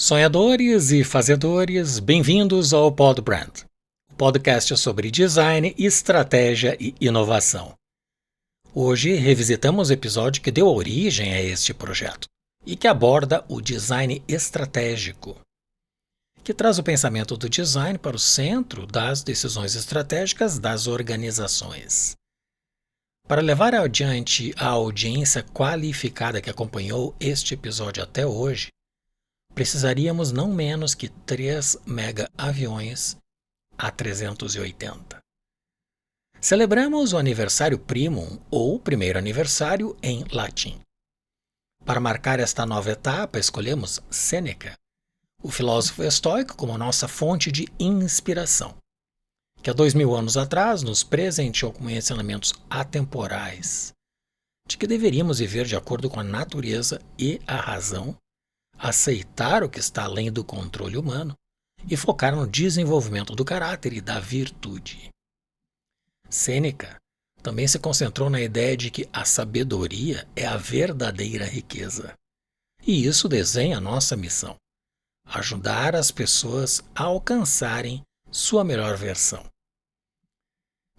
Sonhadores e fazedores, bem-vindos ao Pod Brand. O podcast sobre design, estratégia e inovação. Hoje revisitamos o episódio que deu origem a este projeto e que aborda o design estratégico, que traz o pensamento do design para o centro das decisões estratégicas das organizações. Para levar adiante a audiência qualificada que acompanhou este episódio até hoje, precisaríamos não menos que 3 mega-aviões A380. Celebramos o aniversário primum, ou primeiro aniversário em latim. Para marcar esta nova etapa, escolhemos Sêneca, o filósofo estoico, como nossa fonte de inspiração, que há 2000 anos atrás nos presenteou com ensinamentos atemporais, de que deveríamos viver de acordo com a natureza e a razão, aceitar o que está além do controle humano e focar no desenvolvimento do caráter e da virtude. Sêneca também se concentrou na ideia de que a sabedoria é a verdadeira riqueza. E isso desenha a nossa missão: ajudar as pessoas a alcançarem sua melhor versão.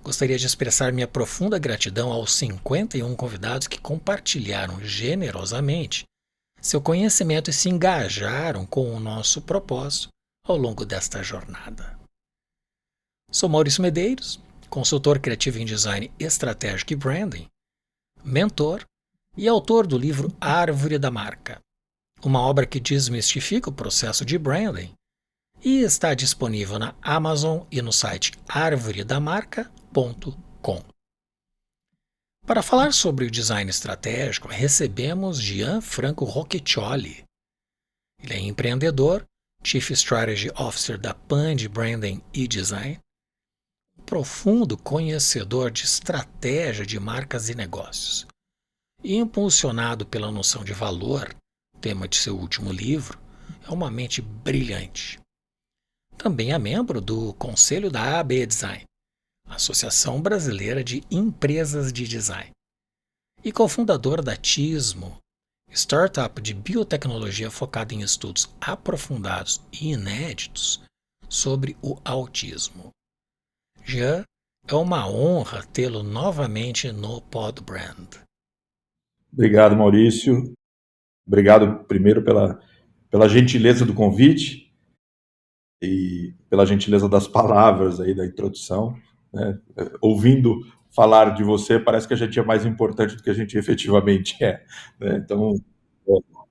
Gostaria de expressar minha profunda gratidão aos 51 convidados que compartilharam generosamente seu conhecimento e se engajaram com o nosso propósito ao longo desta jornada. Sou Maurício Medeiros, consultor criativo em design estratégico e branding, mentor e autor do livro Árvore da Marca, uma obra que desmistifica o processo de branding e está disponível na Amazon e no site arvoredamarca.com. Para falar sobre o design estratégico, recebemos Gianfranco Rocchioli. Ele é empreendedor, Chief Strategy Officer da Pand Branding e Design, profundo conhecedor de estratégia de marcas e negócios. E impulsionado pela noção de valor, tema de seu último livro, é uma mente brilhante. Também é membro do Conselho da AB Design, Associação Brasileira de Empresas de Design, e cofundador da Tismo, startup de biotecnologia focada em estudos aprofundados e inéditos sobre o autismo. Jean, é uma honra tê-lo novamente no Pod Brand. Obrigado, Maurício. Obrigado primeiro pela gentileza do convite e pela gentileza das palavras aí da introdução. Né? Ouvindo falar de você, parece que a gente é mais importante do que a gente efetivamente é. Né? Então,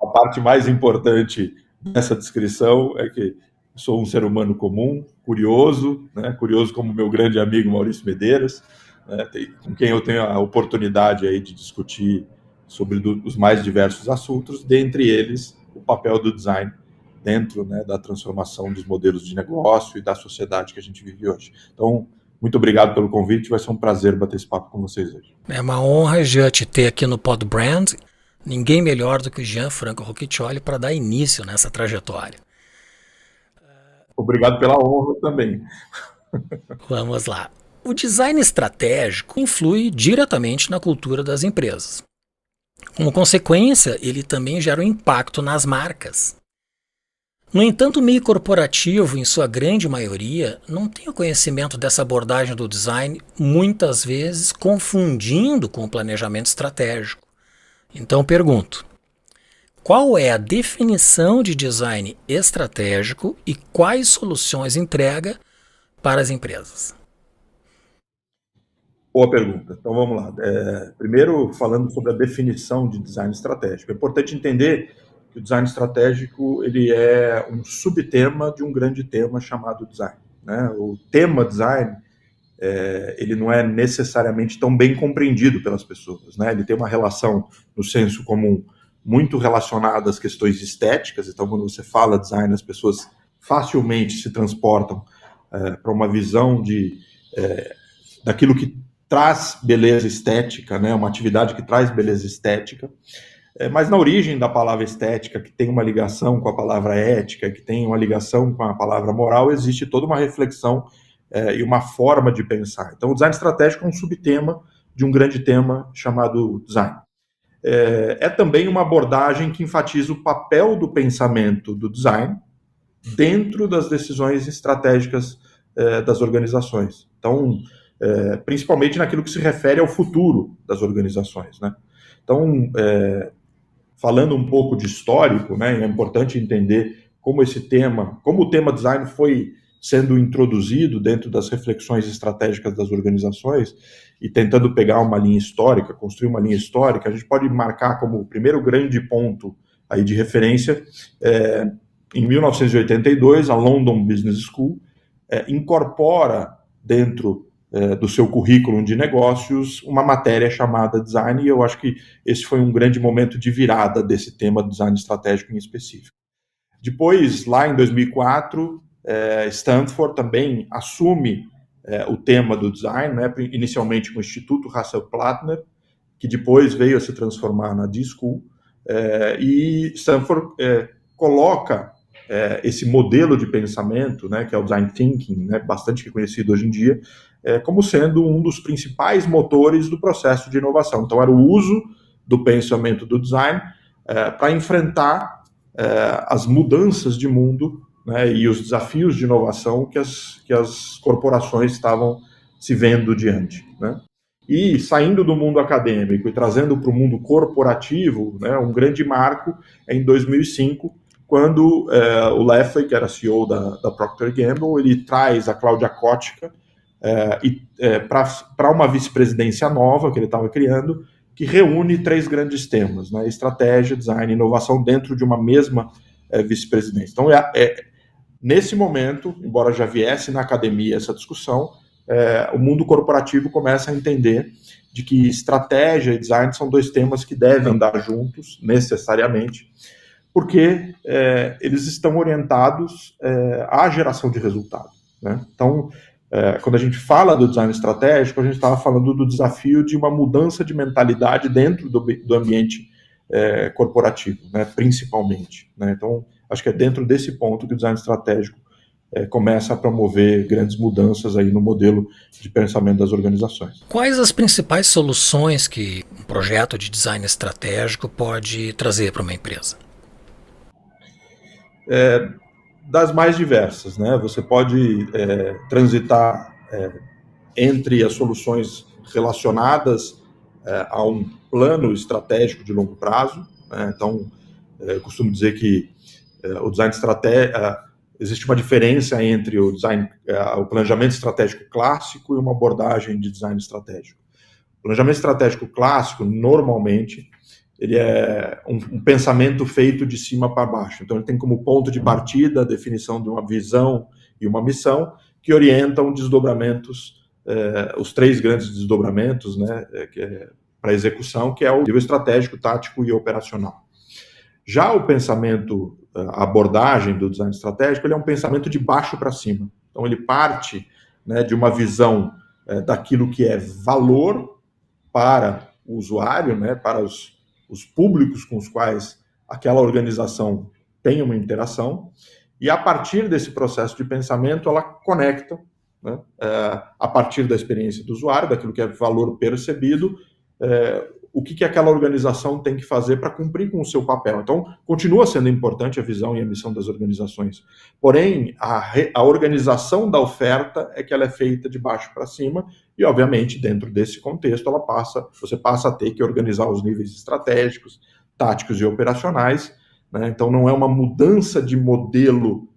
a parte mais importante dessa descrição é que sou um ser humano comum, curioso, né? Curioso como meu grande amigo Maurício Medeiros, né? Com quem eu tenho a oportunidade aí de discutir sobre os mais diversos assuntos, dentre eles o papel do design dentro, né, da transformação dos modelos de negócio e da sociedade que a gente vive hoje. Então, muito obrigado pelo convite, vai ser um prazer bater esse papo com vocês hoje. É uma honra, Jean, te ter aqui no Pod Brand. Ninguém melhor do que o Gianfranco Rocchioli para dar início nessa trajetória. Obrigado pela honra também. Vamos lá. O design estratégico influi diretamente na cultura das empresas. Como consequência, ele também gera um impacto nas marcas. No entanto, o meio corporativo, em sua grande maioria, não tem o conhecimento dessa abordagem do design, muitas vezes confundindo com o planejamento estratégico. Então pergunto, qual é a definição de design estratégico e quais soluções entrega para as empresas? Boa pergunta. Então vamos lá. Primeiro, falando sobre a definição de design estratégico. É importante entender que o design estratégico ele é um subtema de um grande tema chamado design. Né? O tema design ele não é necessariamente tão bem compreendido pelas pessoas. Né? Ele tem uma relação, no senso comum, muito relacionada às questões estéticas. Então, quando você fala design, as pessoas facilmente se transportam para uma visão daquilo que traz beleza estética, né? Uma atividade que traz beleza estética. Mas na origem da palavra estética, que tem uma ligação com a palavra ética, que tem uma ligação com a palavra moral, existe toda uma reflexão e uma forma de pensar. Então, o design estratégico é um subtema de um grande tema chamado design. é também uma abordagem que enfatiza o papel do pensamento do design dentro das decisões estratégicas das organizações. Então, principalmente naquilo que se refere ao futuro das organizações, né? Então, falando um pouco de histórico, né, é importante entender como o tema design foi sendo introduzido dentro das reflexões estratégicas das organizações e tentando pegar uma linha histórica, construir uma linha histórica. A gente pode marcar como o primeiro grande ponto aí de referência, em 1982, a London Business School incorpora dentro do seu currículo de negócios uma matéria chamada design, e eu acho que esse foi um grande momento de virada desse tema design estratégico em específico. Depois, lá em 2004, Stanford também assume o tema do design, né, inicialmente com o Instituto Russell-Plattner, que depois veio a se transformar na D-School, e Stanford coloca esse modelo de pensamento, né, que é o design thinking, né, bastante reconhecido hoje em dia, como sendo um dos principais motores do processo de inovação. Então, era o uso do pensamento do design para enfrentar as mudanças de mundo, né, e os desafios de inovação que as corporações estavam se vendo diante, né? E saindo do mundo acadêmico e trazendo para o mundo corporativo, né, um grande marco é em 2005, quando o Leffley, que era CEO da Procter & Gamble, ele traz a Cláudia Kotka para uma vice-presidência nova que ele estava criando, que reúne 3 grandes temas, né, estratégia, design e inovação dentro de uma mesma vice-presidência. Então, nesse momento, embora já viesse na academia essa discussão, o mundo corporativo começa a entender de que estratégia e design são 2 temas que devem andar juntos, necessariamente, porque eles estão orientados à geração de resultado, né? Então, quando a gente fala do design estratégico, a gente estava falando do desafio de uma mudança de mentalidade dentro do ambiente corporativo, né, principalmente, né? Então, acho que é dentro desse ponto que o design estratégico começa a promover grandes mudanças aí no modelo de pensamento das organizações. Quais as principais soluções que um projeto de design estratégico pode trazer para uma empresa? Das mais diversas, né? Você pode transitar entre as soluções relacionadas a um plano estratégico de longo prazo, né? Então, eu costumo dizer que o design estratégico, existe uma diferença entre o planejamento estratégico clássico e uma abordagem de design estratégico. O planejamento estratégico clássico, normalmente, ele é um pensamento feito de cima para baixo. Então, ele tem como ponto de partida a definição de uma visão e uma missão que orientam desdobramentos, os 3 grandes desdobramentos, né, para execução, que é o nível estratégico, tático e operacional. Já o pensamento, a abordagem do design estratégico, ele é um pensamento de baixo para cima. Então, ele parte, né, de uma visão daquilo que é valor para o usuário, né, para os públicos com os quais aquela organização tem uma interação, e a partir desse processo de pensamento, ela conecta, né, a partir da experiência do usuário, daquilo que é valor percebido, o que aquela organização tem que fazer para cumprir com o seu papel. Então, continua sendo importante a visão e a missão das organizações. Porém, a organização da oferta é que ela é feita de baixo para cima e, obviamente, dentro desse contexto, você passa a ter que organizar os níveis estratégicos, táticos e operacionais, né? Então, não é uma mudança de modelo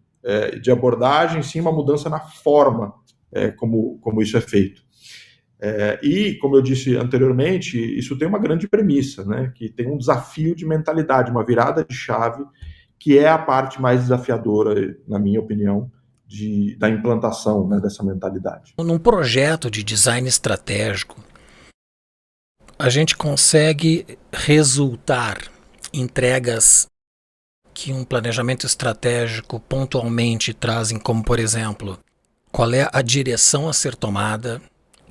de abordagem, sim uma mudança na forma como isso é feito. E, como eu disse anteriormente, isso tem uma grande premissa, né, que tem um desafio de mentalidade, uma virada de chave, que é a parte mais desafiadora, na minha opinião, da implantação, né, dessa mentalidade. Num projeto de design estratégico, a gente consegue resultar entregas que um planejamento estratégico pontualmente trazem, como, por exemplo, qual é a direção a ser tomada,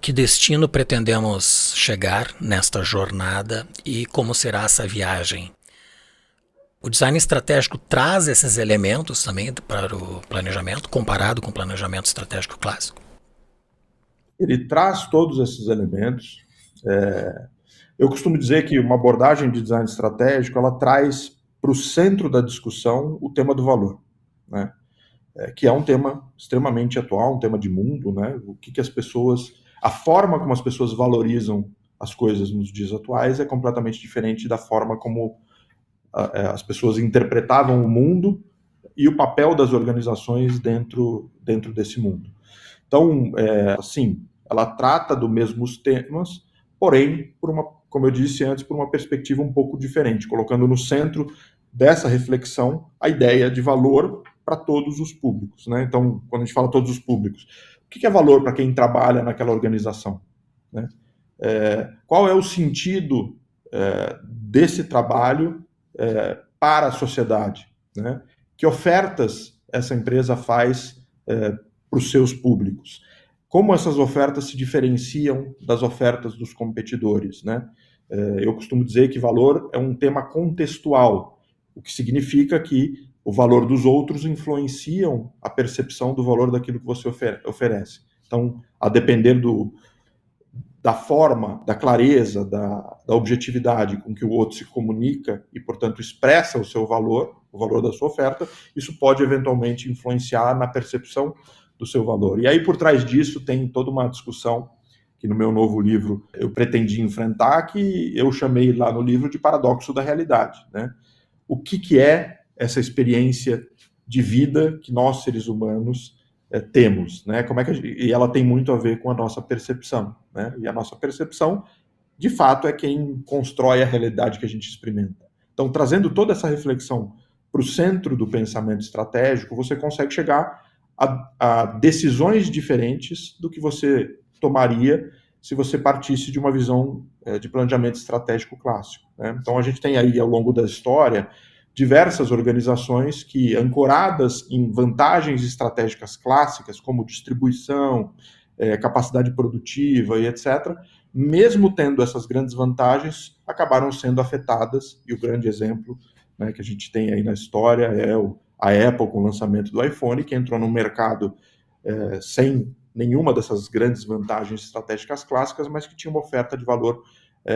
que destino pretendemos chegar nesta jornada e como será essa viagem. O design estratégico traz esses elementos também para o planejamento, comparado com o planejamento estratégico clássico? Ele traz todos esses elementos. Eu costumo dizer que uma abordagem de design estratégico, ela traz para o centro da discussão o tema do valor, né? Que é um tema extremamente atual, um tema de mundo, né? O que as pessoas, a forma como as pessoas valorizam as coisas nos dias atuais é completamente diferente da forma como as pessoas interpretavam o mundo e o papel das organizações dentro desse mundo. Então, assim, ela trata dos mesmos temas, porém, como eu disse antes, por uma perspectiva um pouco diferente, colocando no centro dessa reflexão a ideia de valor para todos os públicos, né? Então, quando a gente fala todos os públicos, o que é valor para quem trabalha naquela organização, né? Qual é o sentido desse trabalho para a sociedade, né? Que ofertas essa empresa faz para os seus públicos? Como essas ofertas se diferenciam das ofertas dos competidores, né? Eu costumo dizer que valor é um tema contextual, o que significa que o valor dos outros influenciam a percepção do valor daquilo que você oferece. Então, a depender da forma, da clareza, da objetividade com que o outro se comunica e, portanto, expressa o seu valor, o valor da sua oferta, isso pode eventualmente influenciar na percepção do seu valor. E aí, por trás disso, tem toda uma discussão que no meu novo livro eu pretendi enfrentar, que eu chamei lá no livro de paradoxo da realidade, né? O que é essa experiência de vida que nós, seres humanos, temos, né? Como é que e ela tem muito a ver com a nossa percepção, né? E a nossa percepção, de fato, é quem constrói a realidade que a gente experimenta. Então, trazendo toda essa reflexão para o centro do pensamento estratégico, você consegue chegar a decisões diferentes do que você tomaria se você partisse de uma visão de planejamento estratégico clássico, né? Então, a gente tem aí, ao longo da história, diversas organizações que, ancoradas em vantagens estratégicas clássicas, como distribuição, capacidade produtiva e etc., mesmo tendo essas grandes vantagens, acabaram sendo afetadas, e o grande exemplo, né, que a gente tem aí na história é a Apple com o lançamento do iPhone, que entrou no mercado sem nenhuma dessas grandes vantagens estratégicas clássicas, mas que tinha uma oferta de valor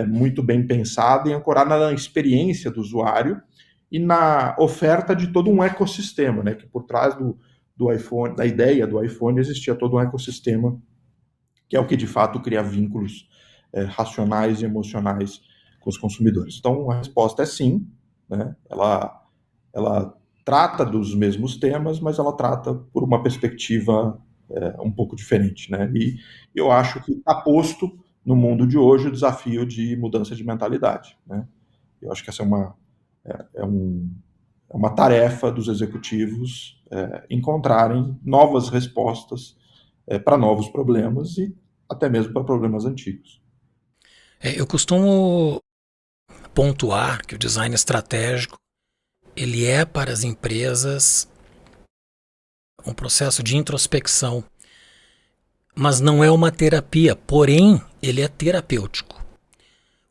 muito bem pensada e ancorada na experiência do usuário e na oferta de todo um ecossistema, né? Que por trás do iPhone, da ideia do iPhone, existia todo um ecossistema que é o que de fato cria vínculos racionais e emocionais com os consumidores. Então, a resposta é sim, né? Ela trata dos mesmos temas, mas ela trata por uma perspectiva um pouco diferente, né? E eu acho que está posto no mundo de hoje o desafio de mudança de mentalidade, né? Eu acho que essa é uma tarefa dos executivos encontrarem novas respostas para novos problemas e até mesmo para problemas antigos. Eu costumo pontuar que o design estratégico ele é para as empresas um processo de introspecção, mas não é uma terapia, porém ele é terapêutico.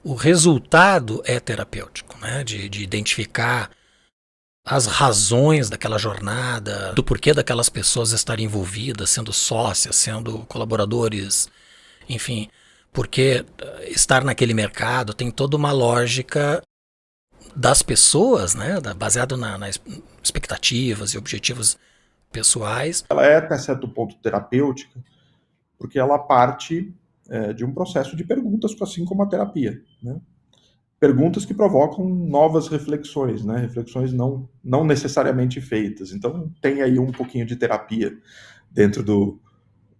O resultado é terapêutico, né? De identificar as razões daquela jornada, do porquê daquelas pessoas estarem envolvidas, sendo sócias, sendo colaboradores, enfim, porque estar naquele mercado tem toda uma lógica das pessoas, né, baseado nas expectativas e objetivos pessoais. Ela é até certo ponto terapêutica, porque ela parte de um processo de perguntas, assim como a terapia, né? Perguntas que provocam novas reflexões, né? Reflexões não necessariamente feitas. Então, tem aí um pouquinho de terapia dentro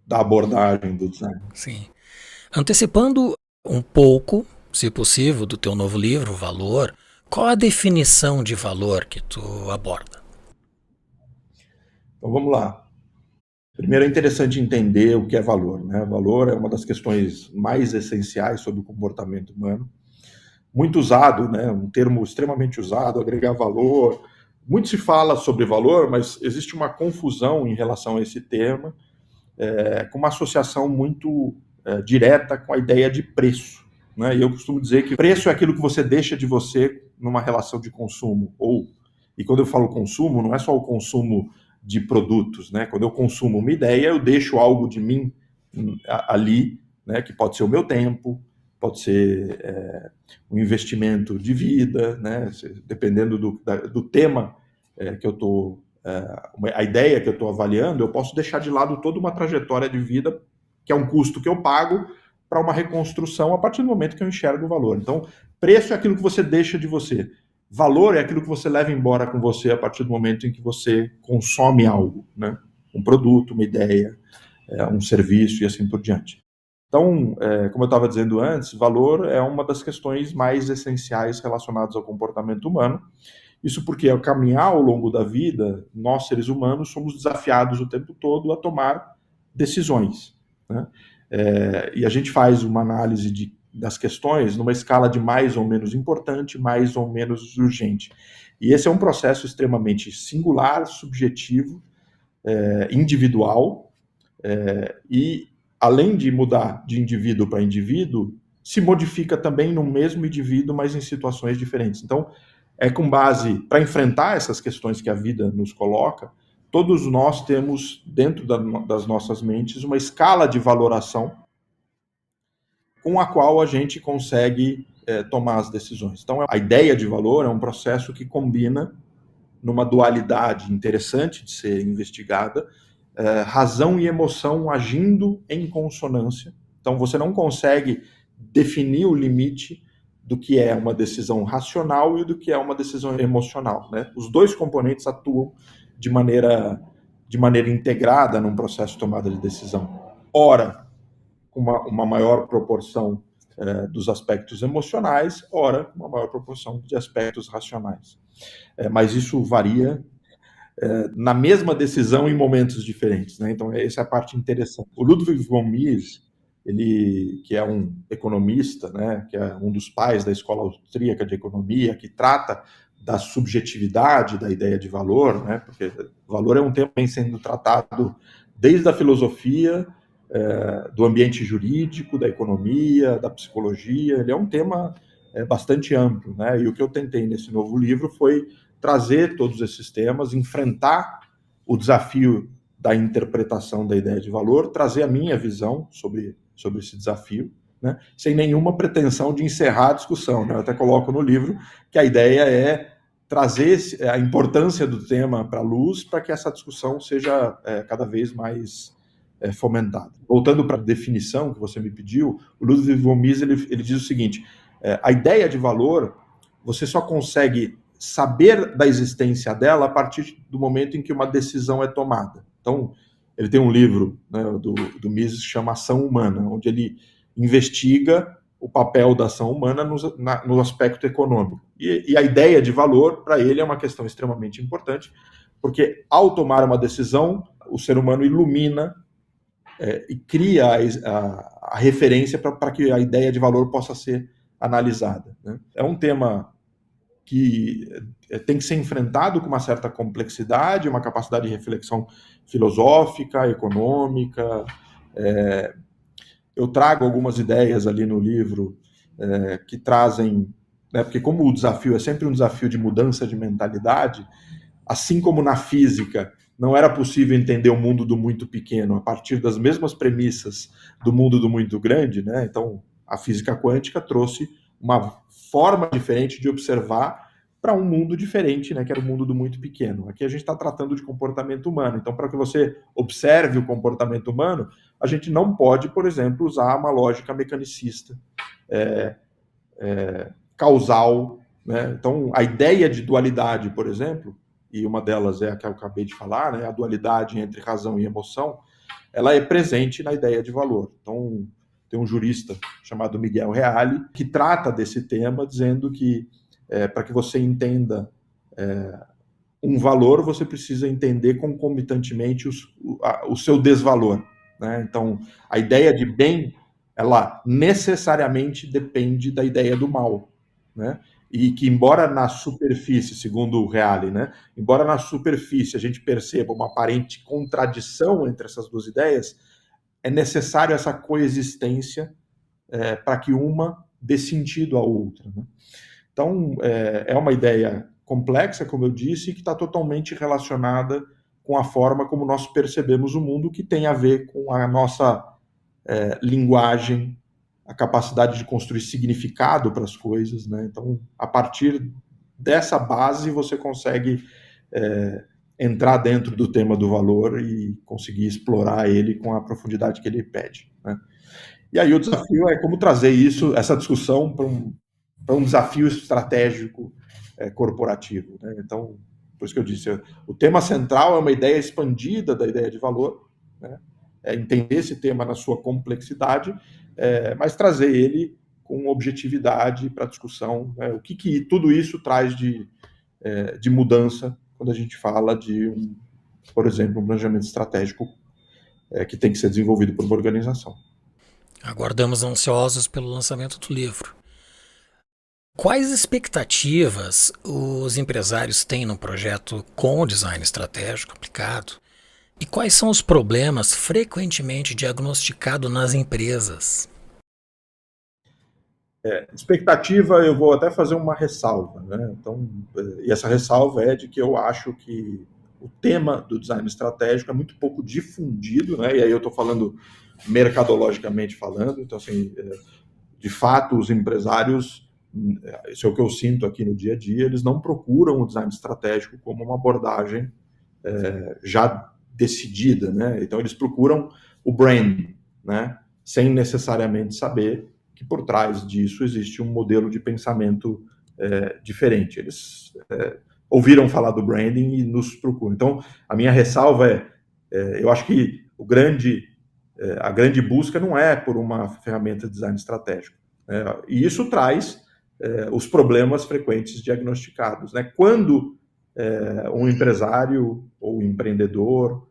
da abordagem do design. Sim. Antecipando um pouco, se possível, do teu novo livro, Valor, qual a definição de valor que tu aborda? Então, vamos lá. Primeiro, é interessante entender o que é valor, né? Valor é uma das questões mais essenciais sobre o comportamento humano. Muito usado, né? Um termo extremamente usado, agregar valor. Muito se fala sobre valor, mas existe uma confusão em relação a esse termo, com uma associação muito direta com a ideia de preço, né? E eu costumo dizer que preço é aquilo que você deixa de você numa relação de consumo. E quando eu falo consumo, não é só o consumo de produtos, né? Quando eu consumo uma ideia, eu deixo algo de mim ali, né? Que pode ser o meu tempo, pode ser um investimento de vida, né? Dependendo do tema que eu estou, a ideia que eu estou avaliando, eu posso deixar de lado toda uma trajetória de vida, que é um custo que eu pago para uma reconstrução a partir do momento que eu enxergo o valor. Então, preço é aquilo que você deixa de você. Valor é aquilo que você leva embora com você a partir do momento em que você consome algo, né? Um produto, uma ideia, um serviço e assim por diante. Então, como eu estava dizendo antes, valor é uma das questões mais essenciais relacionadas ao comportamento humano. Isso porque, ao caminhar ao longo da vida, nós, seres humanos, somos desafiados o tempo todo a tomar decisões, né? E a gente faz uma análise das questões numa escala de mais ou menos importante, mais ou menos urgente. E esse é um processo extremamente singular, subjetivo, individual, e além de mudar de indivíduo para indivíduo, se modifica também no mesmo indivíduo, mas em situações diferentes. Então, com base, para enfrentar essas questões que a vida nos coloca, todos nós temos dentro das nossas mentes uma escala de valoração com a qual a gente consegue tomar as decisões. Então, a ideia de valor é um processo que combina, numa dualidade interessante de ser investigada, razão e emoção agindo em consonância. Então, você não consegue definir o limite do que é uma decisão racional e do que é uma decisão emocional, né? Os dois componentes atuam de maneira integrada num processo de tomada de decisão. Ora, com uma maior proporção dos aspectos emocionais, ora, uma maior proporção de aspectos racionais. Mas isso varia na mesma decisão em momentos diferentes, né? Então, essa é a parte interessante. O Ludwig von Mises, ele, que é um economista, né, que é um dos pais da escola austríaca de economia, que trata da subjetividade da ideia de valor, né, porque valor é um tema que vem sendo tratado desde a filosofia, do ambiente jurídico, da economia, da psicologia. Ele é um tema bastante amplo, né? E o que eu tentei nesse novo livro foi trazer todos esses temas, enfrentar o desafio da interpretação da ideia de valor, trazer a minha visão sobre esse desafio, né? Sem nenhuma pretensão de encerrar a discussão, né? Eu até coloco no livro que a ideia é trazer a importância do tema para a luz, para que essa discussão seja cada vez mais fomentada. Voltando para a definição que você me pediu, o Ludwig von Mises ele diz o seguinte: a ideia de valor, você só consegue saber da existência dela a partir do momento em que uma decisão é tomada. Então, ele tem um livro, né, do Mises, que chama Ação Humana, onde ele investiga o papel da ação humana no aspecto econômico. E a ideia de valor, para ele, é uma questão extremamente importante, porque ao tomar uma decisão, o ser humano ilumina e cria a referência para que a ideia de valor possa ser analisada, né? É um tema que tem que ser enfrentado com uma certa complexidade, uma capacidade de reflexão filosófica, econômica. Eu trago algumas ideias ali no livro que trazem, né, porque como o desafio é sempre um desafio de mudança de mentalidade, assim como na física não era possível entender o mundo do muito pequeno a partir das mesmas premissas do mundo do muito grande, né? Então, a física quântica trouxe uma forma diferente de observar para um mundo diferente, né, que era o mundo do muito pequeno. Aqui a gente está tratando de comportamento humano. Então, para que você observe o comportamento humano, a gente não pode, por exemplo, usar uma lógica mecanicista, causal, né? Então, a ideia de dualidade, por exemplo, e uma delas é a que eu acabei de falar, né, a dualidade entre razão e emoção, ela é presente na ideia de valor. Então, tem um jurista chamado Miguel Reale que trata desse tema, dizendo que para que você entenda um valor, você precisa entender concomitantemente o seu desvalor, né? Então, a ideia de bem, ela necessariamente depende da ideia do mal, né? E que, embora na superfície, segundo o Reale, né, embora na superfície a gente perceba uma aparente contradição entre essas duas ideias, é necessário essa coexistência para que uma dê sentido à outra, né? Então, é uma ideia complexa, como eu disse, que está totalmente relacionada com a forma como nós percebemos o mundo, que tem a ver com a nossa linguagem, a capacidade de construir significado para as coisas, né? Então, a partir dessa base, você consegue entrar dentro do tema do valor e conseguir explorar ele com a profundidade que ele pede, né? E aí o desafio é como trazer essa discussão para um desafio estratégico corporativo, né? Então, por isso que eu disse, o tema central é uma ideia expandida da ideia de valor, né? Entender esse tema na sua complexidade, mas trazer ele com objetividade para a discussão, né? O que tudo isso traz de mudança quando a gente fala de, por exemplo, um planejamento estratégico que tem que ser desenvolvido por uma organização. Aguardamos ansiosos pelo lançamento do livro. Quais expectativas os empresários têm no projeto com o design estratégico aplicado? E quais são os problemas frequentemente diagnosticados nas empresas? Expectativa, eu vou até fazer uma ressalva, né? Então, e essa ressalva é de que eu acho que o tema do design estratégico é muito pouco difundido, né? E aí eu estou falando mercadologicamente falando, então assim, de fato os empresários, isso é o que eu sinto aqui no dia a dia, eles não procuram o design estratégico como uma abordagem já decidida, né? Então eles procuram o branding, né? Sem necessariamente saber que por trás disso existe um modelo de pensamento diferente. Eles ouviram falar do branding e nos procuram. Então, a minha ressalva eu acho que a grande busca não é por uma ferramenta de design estratégico. E isso traz os problemas frequentes diagnosticados, né? Quando um empresário ou empreendedor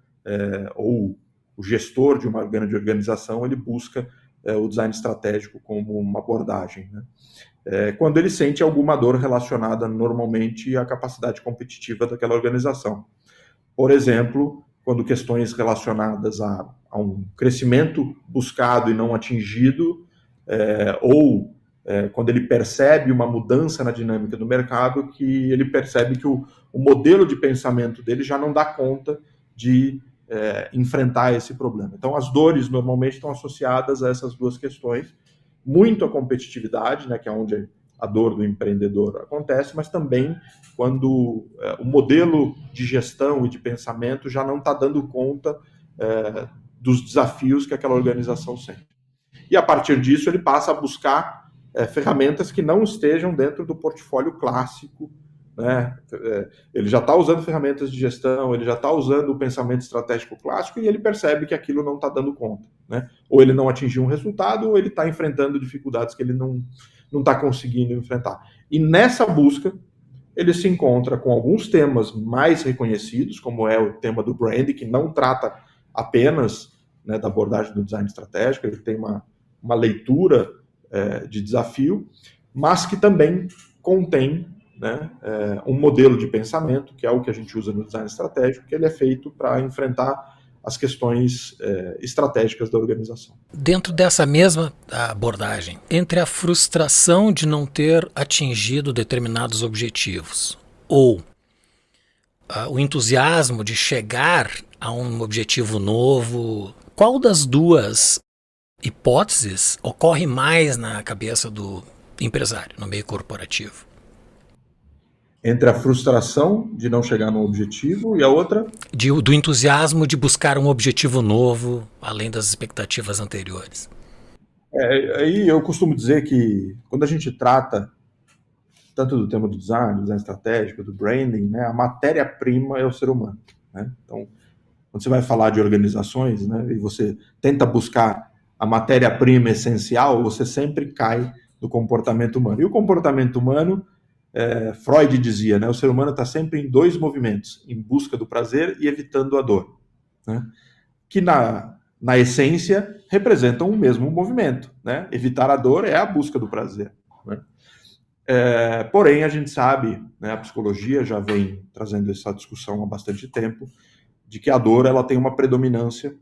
ou o gestor de uma grande organização, ele busca o design estratégico como uma abordagem, né? Quando ele sente alguma dor relacionada normalmente à capacidade competitiva daquela organização. Por exemplo, quando questões relacionadas a um crescimento buscado e não atingido, ou quando ele percebe uma mudança na dinâmica do mercado, que ele percebe que o modelo de pensamento dele já não dá conta de enfrentar esse problema. Então, as dores normalmente estão associadas a essas duas questões, muito a competitividade, né, que é onde a dor do empreendedor acontece, mas também quando o modelo de gestão e de pensamento já não está dando conta dos desafios que aquela organização sente. E a partir disso ele passa a buscar ferramentas que não estejam dentro do portfólio clássico, né? Ele já está usando ferramentas de gestão, ele já está usando o pensamento estratégico clássico e ele percebe que aquilo não está dando conta, né? Ou ele não atingiu um resultado, ou ele está enfrentando dificuldades que ele não está conseguindo enfrentar. E nessa busca, ele se encontra com alguns temas mais reconhecidos, como é o tema do brand, que não trata apenas, né, da abordagem do design estratégico, ele tem uma leitura de desafio, mas que também contém, né, um modelo de pensamento, que é o que a gente usa no design estratégico, que ele é feito para enfrentar as questões estratégicas da organização. Dentro dessa mesma abordagem, entre a frustração de não ter atingido determinados objetivos ou o entusiasmo de chegar a um objetivo novo, qual das duas hipóteses ocorre mais na cabeça do empresário, no meio corporativo? Entre a frustração de não chegar no objetivo e a outra? Do entusiasmo de buscar um objetivo novo, além das expectativas anteriores. Aí eu costumo dizer que quando a gente trata tanto do tema do design estratégico, do branding, né, a matéria-prima é o ser humano, né? Então, quando você vai falar de organizações, né, e você tenta buscar a matéria-prima essencial, você sempre cai no comportamento humano. E o comportamento humano, Freud dizia, né, o ser humano está sempre em dois movimentos, em busca do prazer e evitando a dor, né? Que na essência representam o mesmo movimento, né? Evitar a dor é a busca do prazer, né? Porém, a gente sabe, né, a psicologia já vem trazendo essa discussão há bastante tempo, de que a dor ela tem uma predominância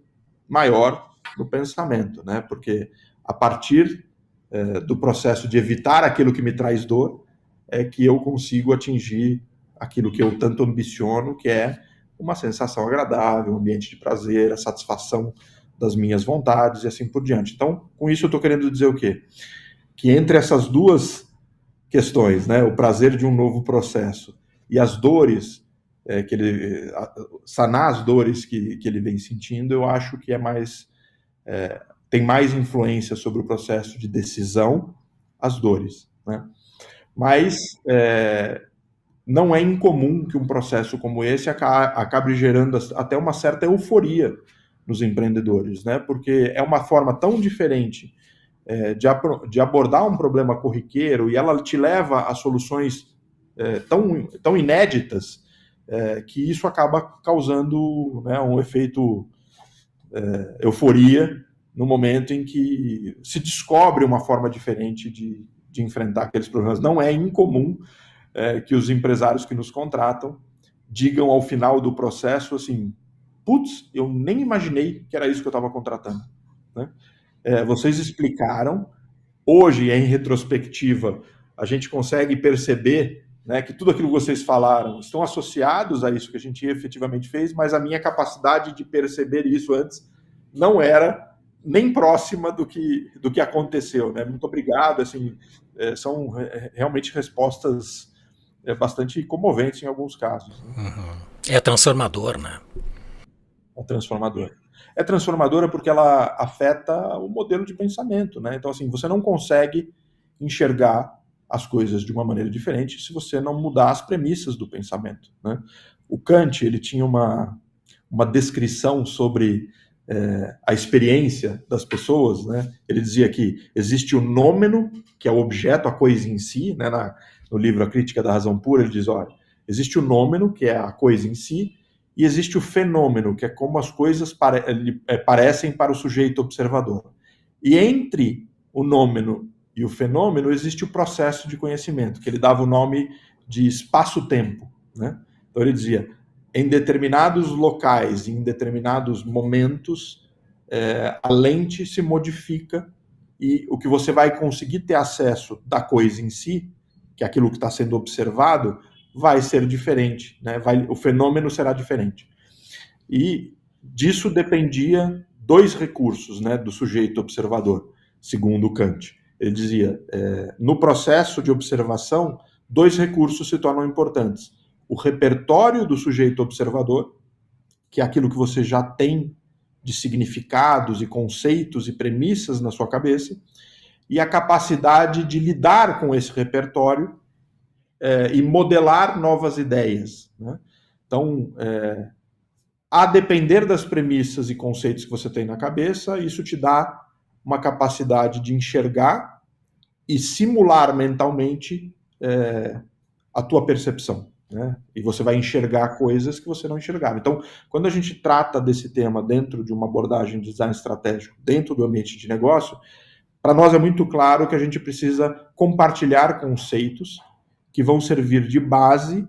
maior no pensamento, né? Porque a partir do processo de evitar aquilo que me traz dor, é que eu consigo atingir aquilo que eu tanto ambiciono, que é uma sensação agradável, um ambiente de prazer, a satisfação das minhas vontades e assim por diante. Então, com isso eu estou querendo dizer o quê? Que entre essas duas questões, né, o prazer de um novo processo e as dores, sanar as dores que ele vem sentindo, eu acho que tem mais influência sobre o processo de decisão, as dores, né? Mas não é incomum que um processo como esse acabe gerando até uma certa euforia nos empreendedores, né? Porque é uma forma tão diferente de abordar um problema corriqueiro e ela te leva a soluções tão inéditas que isso acaba causando, né, um efeito euforia no momento em que se descobre uma forma diferente de enfrentar aqueles problemas. Não é incomum que os empresários que nos contratam digam ao final do processo assim, putz, eu nem imaginei que era isso que eu estava contratando, né? Vocês explicaram, hoje, em retrospectiva, a gente consegue perceber, né, que tudo aquilo que vocês falaram estão associados a isso que a gente efetivamente fez, mas a minha capacidade de perceber isso antes não era nem próxima do que aconteceu, né? Muito obrigado, assim, são realmente respostas bastante comoventes em alguns casos, né? Uhum. É transformador, né? É transformadora. É transformadora porque ela afeta o modelo de pensamento, né? Então, assim, você não consegue enxergar as coisas de uma maneira diferente se você não mudar as premissas do pensamento, né? O Kant, ele tinha uma descrição sobre a experiência das pessoas, né? Ele dizia que existe o nômeno, que é o objeto, a coisa em si, né? No livro A Crítica da Razão Pura, ele diz, olha, existe o nômeno, que é a coisa em si, e existe o fenômeno, que é como as coisas parecem para o sujeito observador. E entre o nômeno e o fenômeno existe o processo de conhecimento, que ele dava o nome de espaço-tempo, né? Então ele dizia, em determinados locais, em determinados momentos, a lente se modifica e o que você vai conseguir ter acesso da coisa em si, que é aquilo que está sendo observado, vai ser diferente, né? O fenômeno será diferente. E disso dependia dois recursos, né, do sujeito observador, segundo Kant. Ele dizia, no processo de observação, dois recursos se tornam importantes. O repertório do sujeito observador, que é aquilo que você já tem de significados e conceitos e premissas na sua cabeça, e a capacidade de lidar com esse repertório e modelar novas ideias, né? Então, a depender das premissas e conceitos que você tem na cabeça, isso te dá uma capacidade de enxergar e simular mentalmente a tua percepção, né? E você vai enxergar coisas que você não enxergava. Então, quando a gente trata desse tema dentro de uma abordagem de design estratégico, dentro do ambiente de negócio, para nós é muito claro que a gente precisa compartilhar conceitos que vão servir de base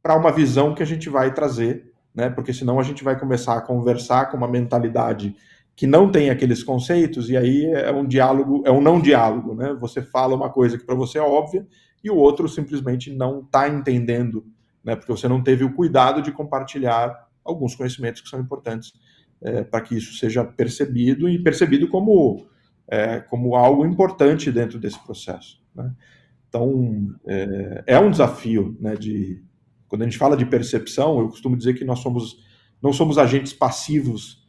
para uma visão que a gente vai trazer, né? Porque senão a gente vai começar a conversar com uma mentalidade que não tem aqueles conceitos, e aí é um diálogo, é um não diálogo, né? Você fala uma coisa que para você é óbvia e o outro simplesmente não está entendendo, né? Porque você não teve o cuidado de compartilhar alguns conhecimentos que são importantes para que isso seja percebido e percebido como algo importante dentro desse processo, né? Então, é um desafio, né, quando a gente fala de percepção, eu costumo dizer que nós não somos agentes passivos,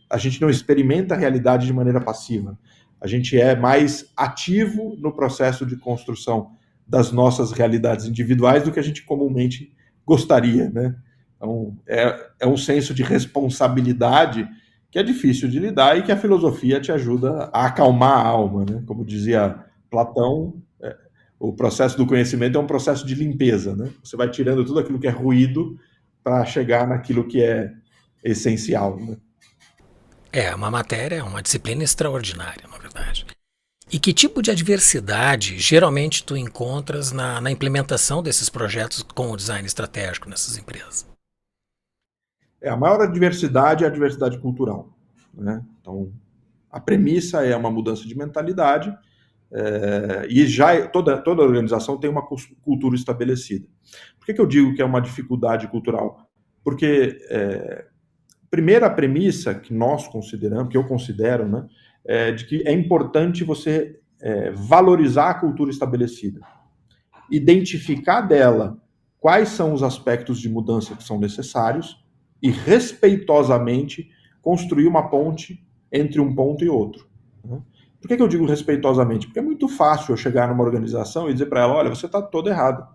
a gente não experimenta a realidade de maneira passiva, a gente é mais ativo no processo de construção das nossas realidades individuais do que a gente comumente gostaria, né? Então, é um senso de responsabilidade que é difícil de lidar e que a filosofia te ajuda a acalmar a alma, né? Como dizia Platão, o processo do conhecimento é um processo de limpeza, né? Você vai tirando tudo aquilo que é ruído para chegar naquilo que é essencial, né? É uma matéria, uma disciplina extraordinária, na verdade. E que tipo de adversidade geralmente tu encontras na implementação desses projetos com o design estratégico nessas empresas? A maior adversidade é a adversidade cultural, né? Então, a premissa é uma mudança de mentalidade, e já toda organização tem uma cultura estabelecida. Por que eu digo que é uma dificuldade cultural? Porque primeira premissa que nós consideramos, que eu considero, né, é de que é importante você valorizar a cultura estabelecida, identificar dela quais são os aspectos de mudança que são necessários e respeitosamente construir uma ponte entre um ponto e outro. Né? Por que eu digo respeitosamente? Porque é muito fácil eu chegar numa organização e dizer para ela, olha, você está todo errado.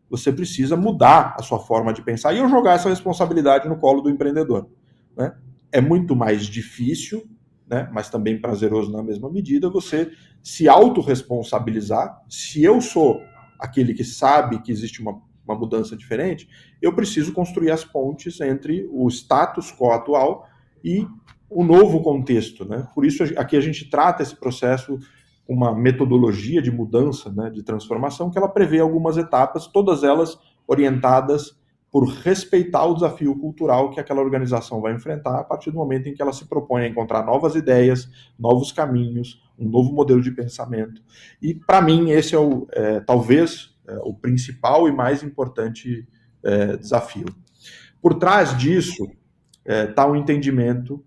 Você precisa mudar a sua forma de pensar e eu jogar essa responsabilidade no colo do empreendedor. Né? É muito mais difícil, né, mas também prazeroso na mesma medida, você se autorresponsabilizar. Se eu sou aquele que sabe que existe uma mudança diferente, eu preciso construir as pontes entre o status quo atual e o novo contexto. Né? Por isso, aqui a gente trata esse processo com uma metodologia de mudança, né, de transformação, que ela prevê algumas etapas, todas elas orientadas por respeitar o desafio cultural que aquela organização vai enfrentar a partir do momento em que ela se propõe a encontrar novas ideias, novos caminhos, um novo modelo de pensamento. E, para mim, esse é talvez o principal e mais importante desafio. Por trás disso está o entendimento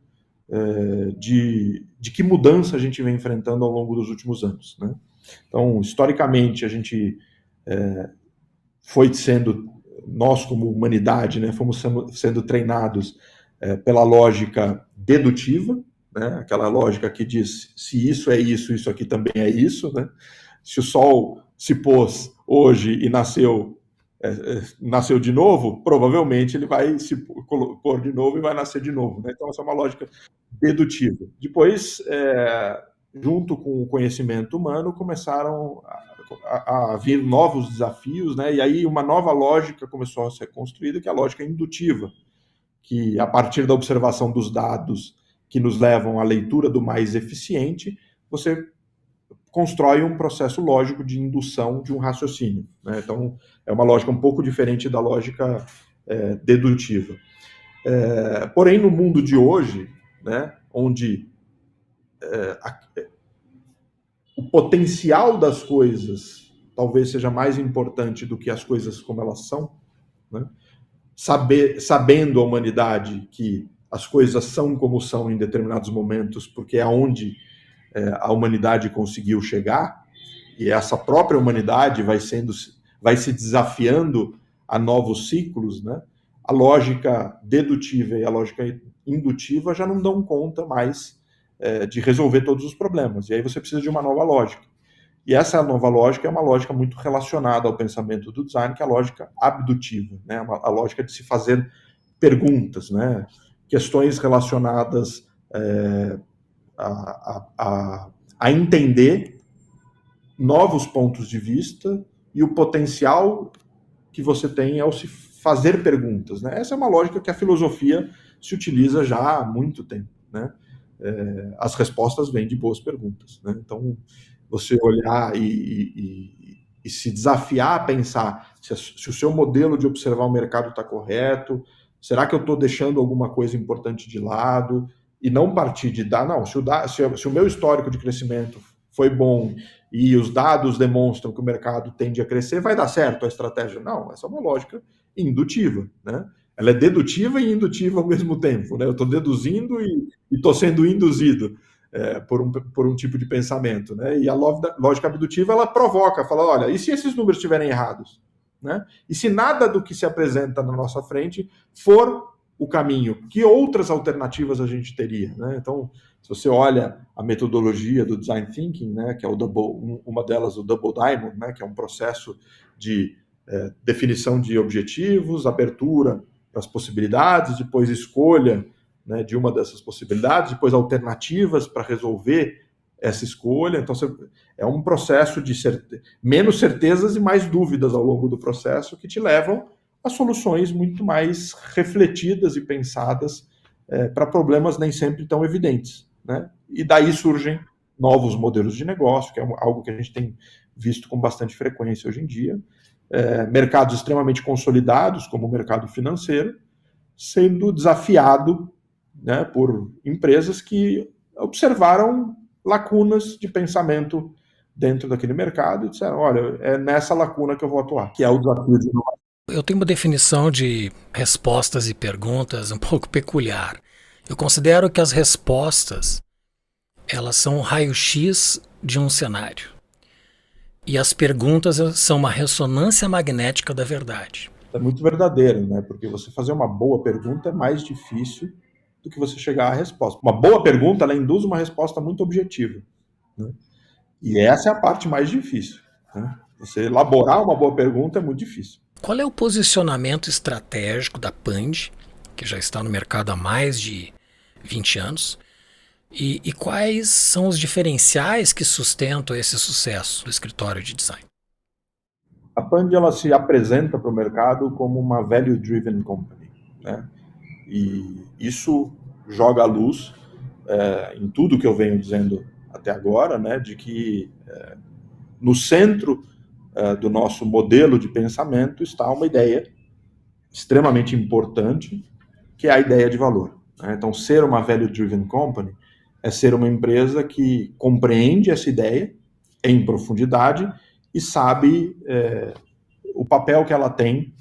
de que mudança a gente vem enfrentando ao longo dos últimos anos. Né? Então, historicamente, a gente foi sendo, nós como humanidade, né, fomos sendo treinados pela lógica dedutiva, né, aquela lógica que diz se isso é isso, isso aqui também é isso. Né? Se o Sol se pôs hoje e nasceu de novo, provavelmente ele vai se pôr de novo e vai nascer de novo. Né? Então, essa é uma lógica dedutiva. Depois, junto com o conhecimento humano, começaram a vir novos desafios, né? E aí uma nova lógica começou a ser construída, que é a lógica indutiva, que a partir da observação dos dados que nos levam à leitura do mais eficiente, você constrói um processo lógico de indução de um raciocínio. Né? Então, é uma lógica um pouco diferente da lógica dedutiva. Porém, no mundo de hoje, né, onde o potencial das coisas talvez seja mais importante do que as coisas como elas são, né? Sabendo a humanidade que as coisas são como são em determinados momentos, porque é onde a humanidade conseguiu chegar, e essa própria humanidade vai se desafiando a novos ciclos, né? A lógica dedutiva e a lógica indutiva já não dão conta mais de resolver todos os problemas. E aí você precisa de uma nova lógica. E essa nova lógica é uma lógica muito relacionada ao pensamento do design, que é a lógica abdutiva, né? A lógica de se fazer perguntas, né? Questões relacionadas a entender novos pontos de vista e o potencial que você tem ao se fazer perguntas. Né? Essa é uma lógica que a filosofia se utiliza já há muito tempo. Né? As respostas vêm de boas perguntas. Né? Então, você olhar e se desafiar a pensar se o seu modelo de observar o mercado está correto, será que eu estou deixando alguma coisa importante de lado, e não partir de dar, não, se o meu histórico de crescimento foi bom e os dados demonstram que o mercado tende a crescer, vai dar certo a estratégia? Não, essa é uma lógica indutiva, né? Ela é dedutiva e indutiva ao mesmo tempo, né? Eu estou deduzindo e estou sendo induzido por um tipo de pensamento, né? E a lógica abdutiva, ela provoca, fala, olha, e se esses números estiverem errados? Né? E se nada do que se apresenta na nossa frente for o caminho, que outras alternativas a gente teria? Né? Então, se você olha a metodologia do Design Thinking, né, que é uma delas, o Double Diamond, né, que é um processo de definição de objetivos, abertura para as possibilidades, depois escolha, né, de uma dessas possibilidades, depois alternativas para resolver essa escolha. Então, é um processo de menos certezas e mais dúvidas ao longo do processo que te levam a soluções muito mais refletidas e pensadas para problemas nem sempre tão evidentes. Né? E daí surgem novos modelos de negócio, que é algo que a gente tem visto com bastante frequência hoje em dia. Mercados extremamente consolidados, como o mercado financeiro, sendo desafiado, né, por empresas que observaram lacunas de pensamento dentro daquele mercado e disseram, olha, é nessa lacuna que eu vou atuar, que é o desafio de inovação. Eu tenho uma definição de respostas e perguntas um pouco peculiar. Eu considero que as respostas, elas são um raio-x de um cenário. E as perguntas são uma ressonância magnética da verdade. É muito verdadeiro, né? Porque você fazer uma boa pergunta é mais difícil do que você chegar à resposta. Uma boa pergunta, ela induz uma resposta muito objetiva, né? E essa é a parte mais difícil, né? Você elaborar uma boa pergunta é muito difícil. Qual é o posicionamento estratégico da Pand, que já está no mercado há mais de 20 anos, e quais são os diferenciais que sustentam esse sucesso do escritório de design? A Pand, ela se apresenta para o mercado como uma value-driven company, né? E isso joga a luz em tudo que eu venho dizendo até agora, né? De que no centro do nosso modelo de pensamento está uma ideia extremamente importante, que é a ideia de valor, né? Então, ser uma value-driven company é ser uma empresa que compreende essa ideia em profundidade e sabe o papel que ela tem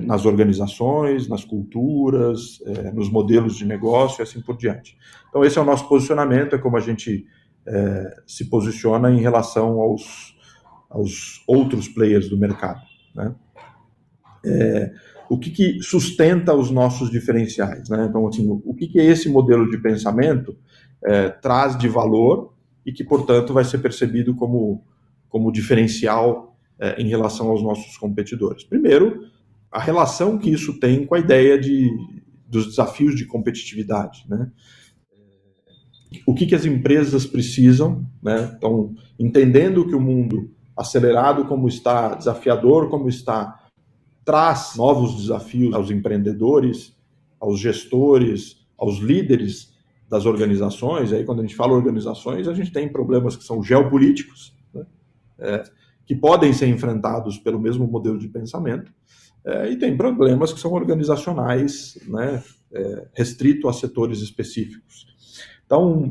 nas organizações, nas culturas, nos modelos de negócio e assim por diante. Então, esse é o nosso posicionamento, é como a gente se posiciona em relação aos outros players do mercado, né? O que sustenta os nossos diferenciais, né? Então, assim, o que esse modelo de pensamento traz de valor e que, portanto, vai ser percebido como diferencial em relação aos nossos competidores. Primeiro, a relação que isso tem com a ideia dos desafios de competitividade, né? O que as empresas precisam, né? Então, entendendo que o mundo acelerado como está, desafiador como está, traz novos desafios aos empreendedores, aos gestores, aos líderes das organizações. Aí, quando a gente fala organizações, a gente tem problemas que são geopolíticos, né? Que podem ser enfrentados pelo mesmo modelo de pensamento, e tem problemas que são organizacionais, né? Restrito a setores específicos. Então,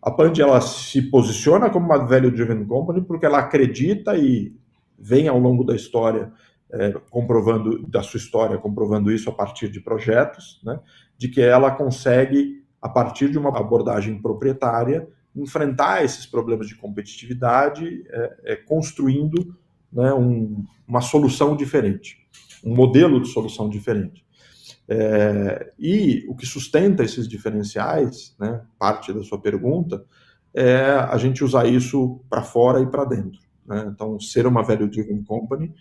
a Pand, ela se posiciona como uma value-driven company porque ela acredita e vem ao longo da história comprovando isso a partir de projetos, né, de que ela consegue, a partir de uma abordagem proprietária, enfrentar esses problemas de competitividade, construindo, né, uma solução diferente, um modelo de solução diferente. E o que sustenta esses diferenciais, né, parte da sua pergunta, é a gente usar isso para fora e para dentro, né? Então, ser uma value-driven company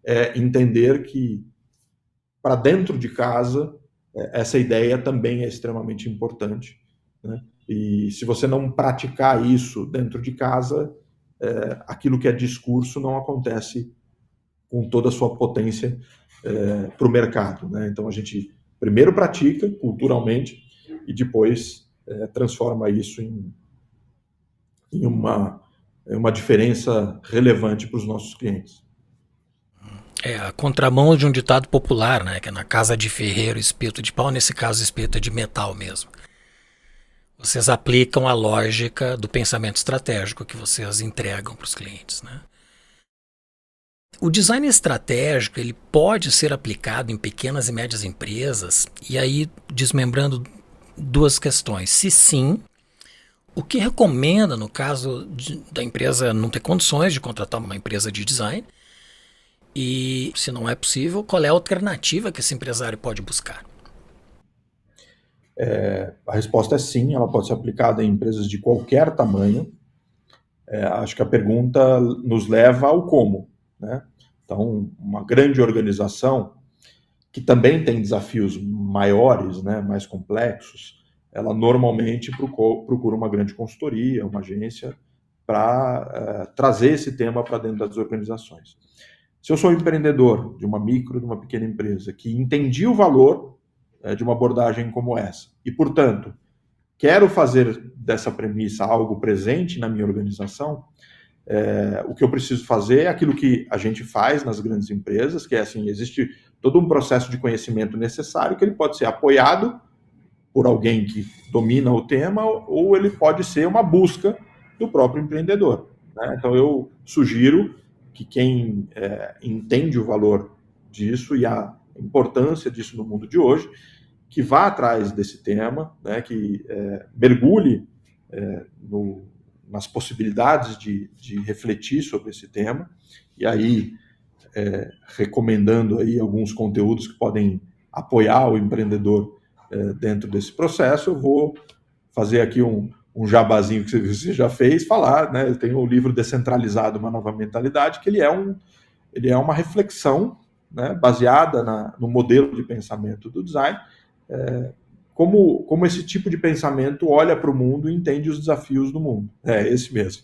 é entender que para dentro de casa essa ideia também é extremamente importante, né? E se você não praticar isso dentro de casa, aquilo que é discurso não acontece com toda a sua potência para o mercado, né? Então a gente primeiro pratica culturalmente e depois transforma isso em uma diferença relevante para os nossos clientes. É a contramão de um ditado popular, né? Que é na casa de ferreiro, espeto de pau, nesse caso, espeto é de metal mesmo. Vocês aplicam a lógica do pensamento estratégico que vocês entregam para os clientes, né? O design estratégico ele pode ser aplicado em pequenas e médias empresas, e aí desmembrando duas questões. Se sim, o que recomenda no caso da empresa não ter condições de contratar uma empresa de design? E, se não é possível, qual é a alternativa que esse empresário pode buscar? A resposta é sim, ela pode ser aplicada em empresas de qualquer tamanho. Acho que a pergunta nos leva ao como, né? Então, uma grande organização que também tem desafios maiores, né, mais complexos, ela normalmente procura uma grande consultoria, uma agência, para trazer esse tema para dentro das organizações. Se eu sou um empreendedor de uma micro, de uma pequena empresa, que entendi o valor de uma abordagem como essa, e, portanto, quero fazer dessa premissa algo presente na minha organização, o que eu preciso fazer é aquilo que a gente faz nas grandes empresas, que é assim, existe todo um processo de conhecimento necessário que ele pode ser apoiado por alguém que domina o tema ou ele pode ser uma busca do próprio empreendedor, né? Então eu sugiro que quem entende o valor disso e a importância disso no mundo de hoje, que vá atrás desse tema, né, que mergulhe nas possibilidades de refletir sobre esse tema, e aí recomendando aí alguns conteúdos que podem apoiar o empreendedor dentro desse processo. Eu vou fazer aqui um jabazinho que você já fez, falar, né? Eu tenho o livro Descentralizado, Uma Nova Mentalidade, que ele é uma reflexão, né, baseada no modelo de pensamento do design, como esse tipo de pensamento olha para o mundo e entende os desafios do mundo. É esse mesmo.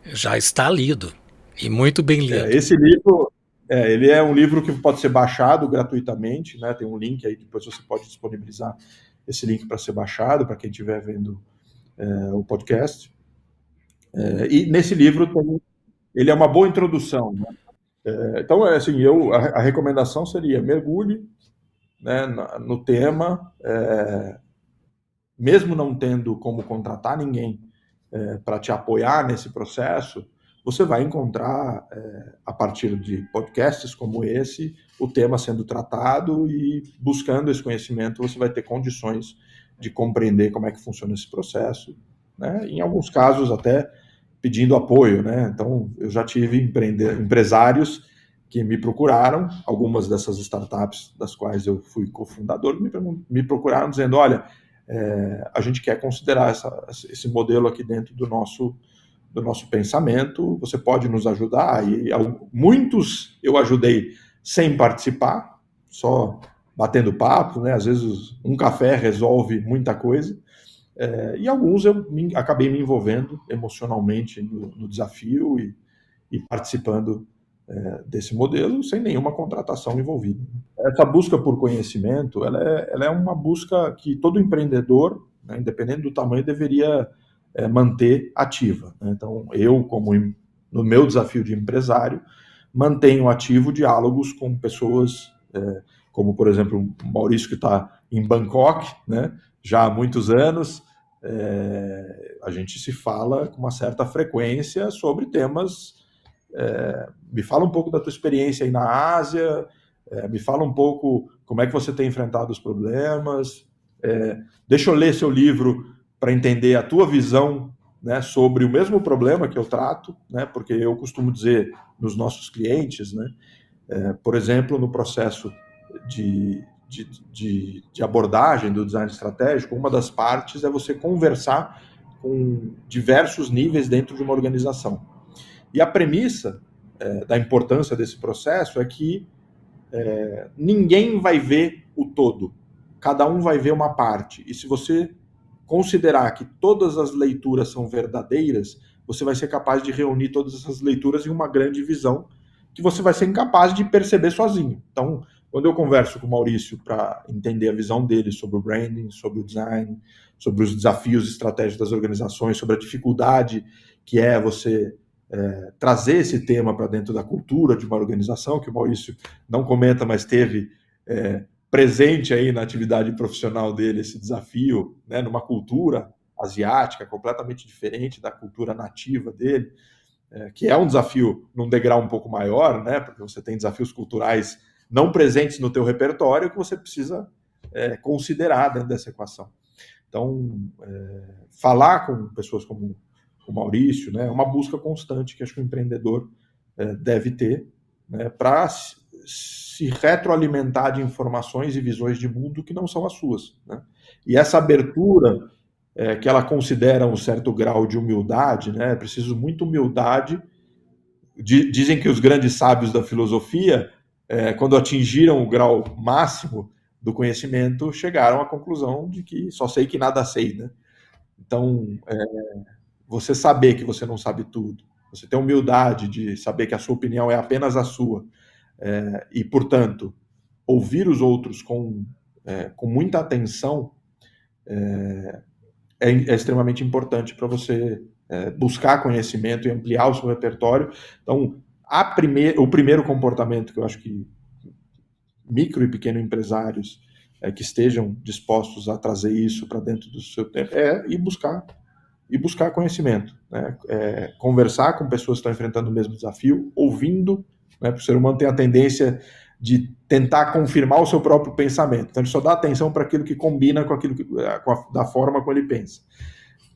Já está lido, e muito bem lido. Esse livro, ele é um livro que pode ser baixado gratuitamente, né? Tem um link aí, depois você pode disponibilizar esse link para ser baixado, para quem estiver vendo o podcast. E nesse livro ele é uma boa introdução, né? Então, assim, a recomendação seria mergulhe, né, no tema, mesmo não tendo como contratar ninguém para te apoiar nesse processo, você vai encontrar, a partir de podcasts como esse, o tema sendo tratado, e buscando esse conhecimento você vai ter condições de compreender como é que funciona esse processo, né? Em alguns casos até pedindo apoio, né? Então, eu já tive empresários que me procuraram, algumas dessas startups das quais eu fui cofundador, me procuraram dizendo, olha, a gente quer considerar esse modelo aqui dentro do nosso pensamento, você pode nos ajudar? E muitos eu ajudei sem participar, só batendo papo, né? Às vezes um café resolve muita coisa, e alguns eu acabei me envolvendo emocionalmente no desafio e participando desse modelo sem nenhuma contratação envolvida. Essa busca por conhecimento, ela é uma busca que todo empreendedor, né, independente do tamanho, deveria manter ativa, né? Então, eu, no meu desafio de empresário, mantenho ativo diálogos com pessoas, como, por exemplo, o Maurício, que está em Bangkok, né, já há muitos anos. A gente se fala com uma certa frequência sobre temas. Me fala um pouco da tua experiência aí na Ásia, me fala um pouco como é que você tem enfrentado os problemas, deixa eu ler seu livro para entender a tua visão, né, sobre o mesmo problema que eu trato, né, porque eu costumo dizer nos nossos clientes, né, por exemplo, no processo de abordagem do design estratégico, uma das partes é você conversar com diversos níveis dentro de uma organização. E a premissa da importância desse processo é que ninguém vai ver o todo, cada um vai ver uma parte. E se você considerar que todas as leituras são verdadeiras, você vai ser capaz de reunir todas essas leituras em uma grande visão que você vai ser incapaz de perceber sozinho. Então, quando eu converso com o Maurício para entender a visão dele sobre o branding, sobre o design, sobre os desafios estratégicos das organizações, sobre a dificuldade que é você trazer esse tema para dentro da cultura de uma organização, que o Maurício não comenta, mas teve presente aí na atividade profissional dele esse desafio, né, numa cultura asiática completamente diferente da cultura nativa dele, que é um desafio num degrau um pouco maior, né, porque você tem desafios culturais não presentes no teu repertório que você precisa considerar dentro dessa equação. Então, falar com pessoas como o Maurício, né, é uma busca constante que acho que o empreendedor deve ter, né, para se retroalimentar de informações e visões de mundo que não são as suas, né? E essa abertura que ela considera um certo grau de humildade, né? É preciso muita humildade. Dizem que os grandes sábios da filosofia, quando atingiram o grau máximo do conhecimento, chegaram à conclusão de que só sei que nada sei, né? Então, você saber que você não sabe tudo, você ter humildade de saber que a sua opinião é apenas a sua, e, portanto, ouvir os outros com muita atenção é extremamente importante para você buscar conhecimento e ampliar o seu repertório. Então, o primeiro comportamento que eu acho que micro e pequeno empresários que estejam dispostos a trazer isso para dentro do seu tempo é ir buscar conhecimento, né? Conversar com pessoas que estão enfrentando o mesmo desafio, ouvindo, né? O ser humano tem a tendência de tentar confirmar o seu próprio pensamento. Então ele só dá atenção para aquilo que combina com aquilo da forma como ele pensa.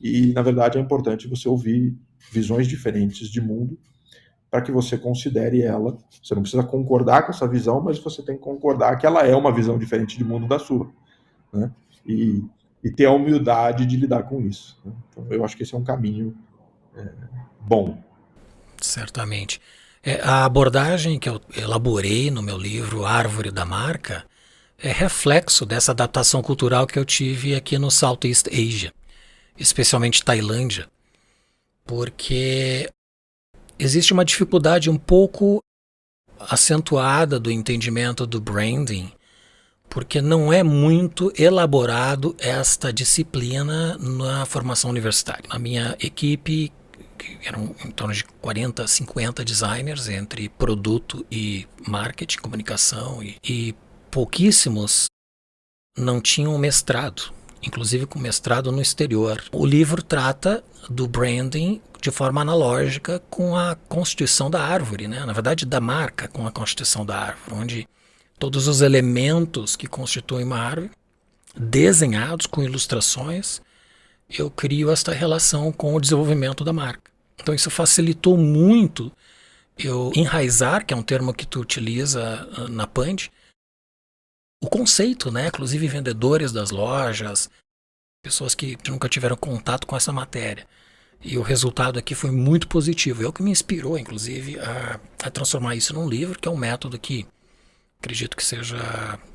E, na verdade, é importante você ouvir visões diferentes de mundo para que você considere ela. Você não precisa concordar com essa visão, mas você tem que concordar que ela é uma visão diferente de mundo da sua, né? E ter a humildade de lidar com isso, né? Então, eu acho que esse é um caminho bom. Certamente. A abordagem que eu elaborei no meu livro Árvore da Marca é reflexo dessa adaptação cultural que eu tive aqui no Southeast Asia, especialmente Tailândia, porque existe uma dificuldade um pouco acentuada do entendimento do branding, porque não é muito elaborado esta disciplina na formação universitária. Na minha equipe, que eram em torno de 40, 50 designers entre produto e marketing, comunicação, e pouquíssimos não tinham mestrado, inclusive com mestrado no exterior. O livro trata do branding de forma analógica com a constituição da árvore, né? Na verdade, da marca com a constituição da árvore, onde todos os elementos que constituem uma árvore, desenhados com ilustrações, eu crio esta relação com o desenvolvimento da marca. Então isso facilitou muito eu enraizar, que é um termo que tu utiliza na Pand, o conceito, né? Inclusive vendedores das lojas, pessoas que nunca tiveram contato com essa matéria. E o resultado aqui foi muito positivo. É o que me inspirou, inclusive, a transformar isso num livro, que é um método que acredito que seja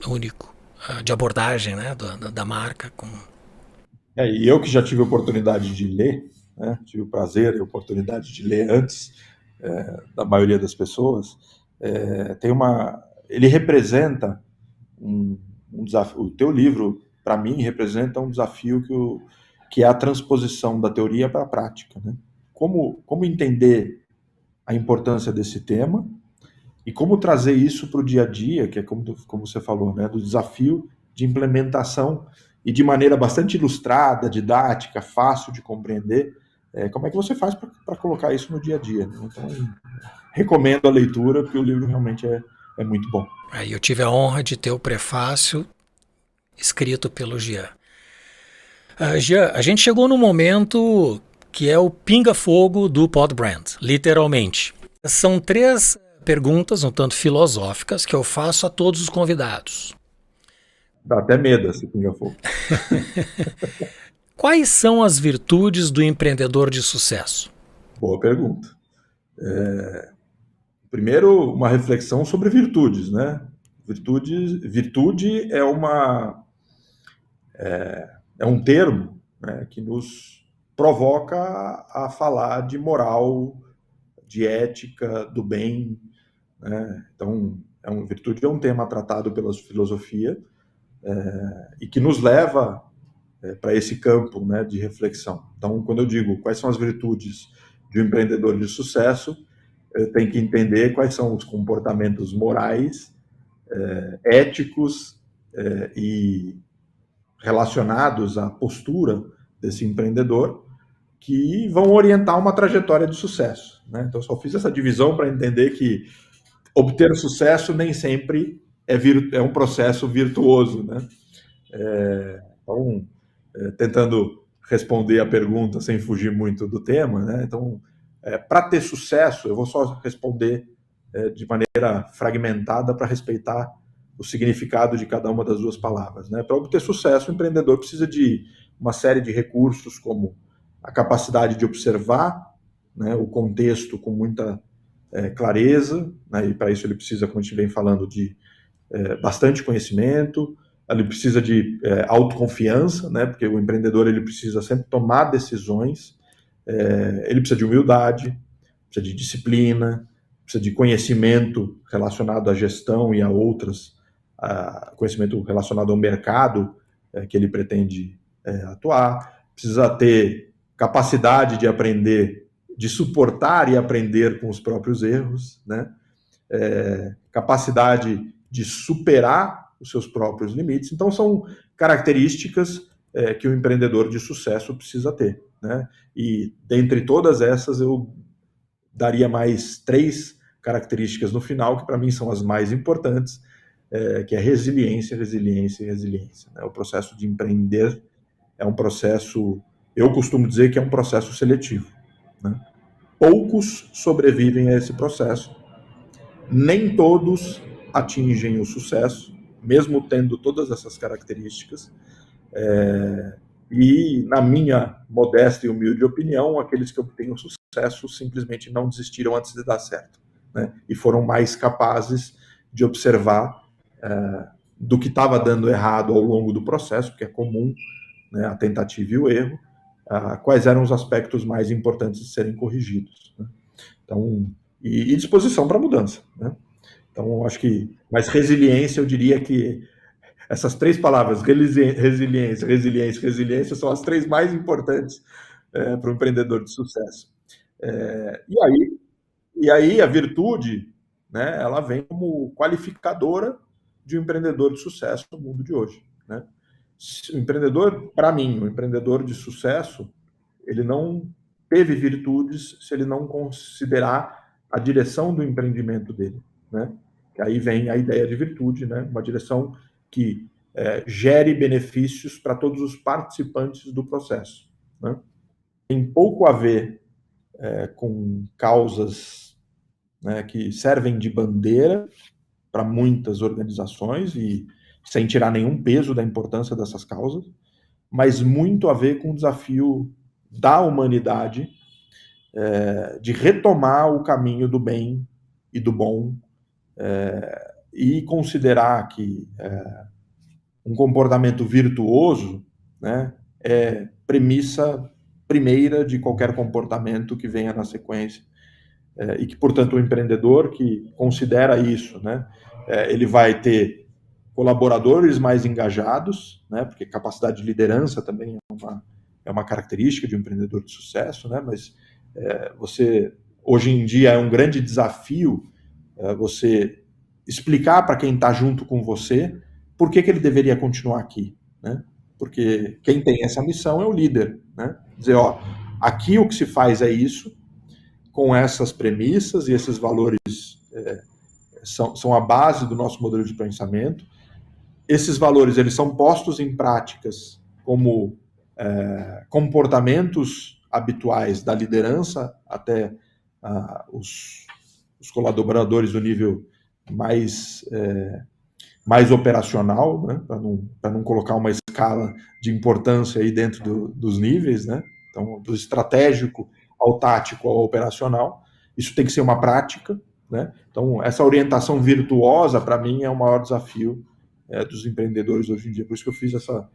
único de abordagem, né, da marca. E eu que já tive a oportunidade de ler, né, tive o prazer e a oportunidade de ler antes da maioria das pessoas, ele representa um desafio. O teu livro, para mim, representa um desafio que é a transposição da teoria para a prática, né? Como entender a importância desse tema e como trazer isso para o dia a dia, que é como você falou, né, do desafio de implementação e de maneira bastante ilustrada, didática, fácil de compreender, como é que você faz para colocar isso no dia a dia, né? Então, recomendo a leitura, porque o livro realmente é muito bom. Aí eu tive a honra de ter o prefácio escrito pelo Jean. Jean, a gente chegou no momento que é o pinga-fogo do Podbrand, literalmente. São 3 perguntas um tanto filosóficas que eu faço a todos os convidados. Dá até medo esse pinga-fogo. Quais são as virtudes do empreendedor de sucesso? Boa pergunta. Primeiro, uma reflexão sobre virtudes, né? Virtude é um termo, né, que nos provoca a falar de moral, de ética, do bem, né? Então, virtude é um tema tratado pela filosofia e que nos leva para esse campo, né, de reflexão. Então, quando eu digo quais são as virtudes de um empreendedor de sucesso, eu tenho que entender quais são os comportamentos morais, éticos e relacionados à postura desse empreendedor que vão orientar uma trajetória de sucesso, né? Então, só fiz essa divisão para entender que obter sucesso nem sempre é um processo virtuoso, né? Então, tentando responder a pergunta sem fugir muito do tema, né? Então, para ter sucesso, eu vou só responder de maneira fragmentada para respeitar o significado de cada uma das 2 palavras, né? Para obter sucesso, o empreendedor precisa de uma série de recursos, como a capacidade de observar, né, o contexto com muita clareza, né? E para isso ele precisa, como a gente vem falando, de bastante conhecimento, ele precisa de autoconfiança, né? Porque o empreendedor ele precisa sempre tomar decisões, ele precisa de humildade, precisa de disciplina, precisa de conhecimento relacionado à gestão e a outras, conhecimento relacionado ao mercado que ele pretende atuar, precisa ter capacidade de aprender, de suportar e aprender com os próprios erros, né? Capacidade de superar os seus próprios limites. Então, são características que o empreendedor de sucesso precisa ter, né? E, dentre todas essas, eu daria mais 3 características no final, que para mim são as mais importantes, que é resiliência, resiliência e resiliência. Né? O processo de empreender é um processo, eu costumo dizer que é um processo seletivo. Né? Poucos sobrevivem a esse processo, nem todos atingem o sucesso, mesmo tendo todas essas características, e, na minha modesta e humilde opinião, aqueles que obtêm o sucesso simplesmente não desistiram antes de dar certo, né? E foram mais capazes de observar do que estava dando errado ao longo do processo, porque é comum, né, a tentativa e o erro, quais eram os aspectos mais importantes de serem corrigidos. Né? Então, e disposição para mudança. Né? Então, acho que, mas resiliência, eu diria que essas três palavras, resiliência, resiliência, resiliência, são as três mais importantes para o empreendedor de sucesso. E aí a virtude, né, ela vem como qualificadora de um empreendedor de sucesso no mundo de hoje. Né? O empreendedor, para mim, o empreendedor de sucesso, ele não teve virtudes se ele não considerar a direção do empreendimento dele. Né? Que aí vem a ideia de virtude, né? Uma direção que gere benefícios para todos os participantes do processo. Né? Tem pouco a ver com causas, né, que servem de bandeira para muitas organizações, e sem tirar nenhum peso da importância dessas causas, mas muito a ver com o desafio da humanidade de retomar o caminho do bem e do bom, e considerar que um comportamento virtuoso, né, é premissa primeira de qualquer comportamento que venha na sequência. E que, portanto, o empreendedor que considera isso, né, ele vai ter colaboradores mais engajados, né, porque capacidade de liderança também é uma característica de um empreendedor de sucesso, né, mas hoje em dia é um grande desafio você explicar para quem está junto com você por que ele deveria continuar aqui, né? Porque quem tem essa missão é o líder, né? Dizer, ó, aqui o que se faz é isso, com essas premissas, e esses valores são a base do nosso modelo de pensamento. Esses valores, eles são postos em práticas como comportamentos habituais da liderança até os colaboradores do nível mais operacional, né? Para não colocar uma escala de importância aí dentro dos níveis, né? Então, do estratégico ao tático ao operacional. Isso tem que ser uma prática, né? Então, essa orientação virtuosa, para mim, é o maior desafio dos empreendedores hoje em dia. Por isso que eu fiz essa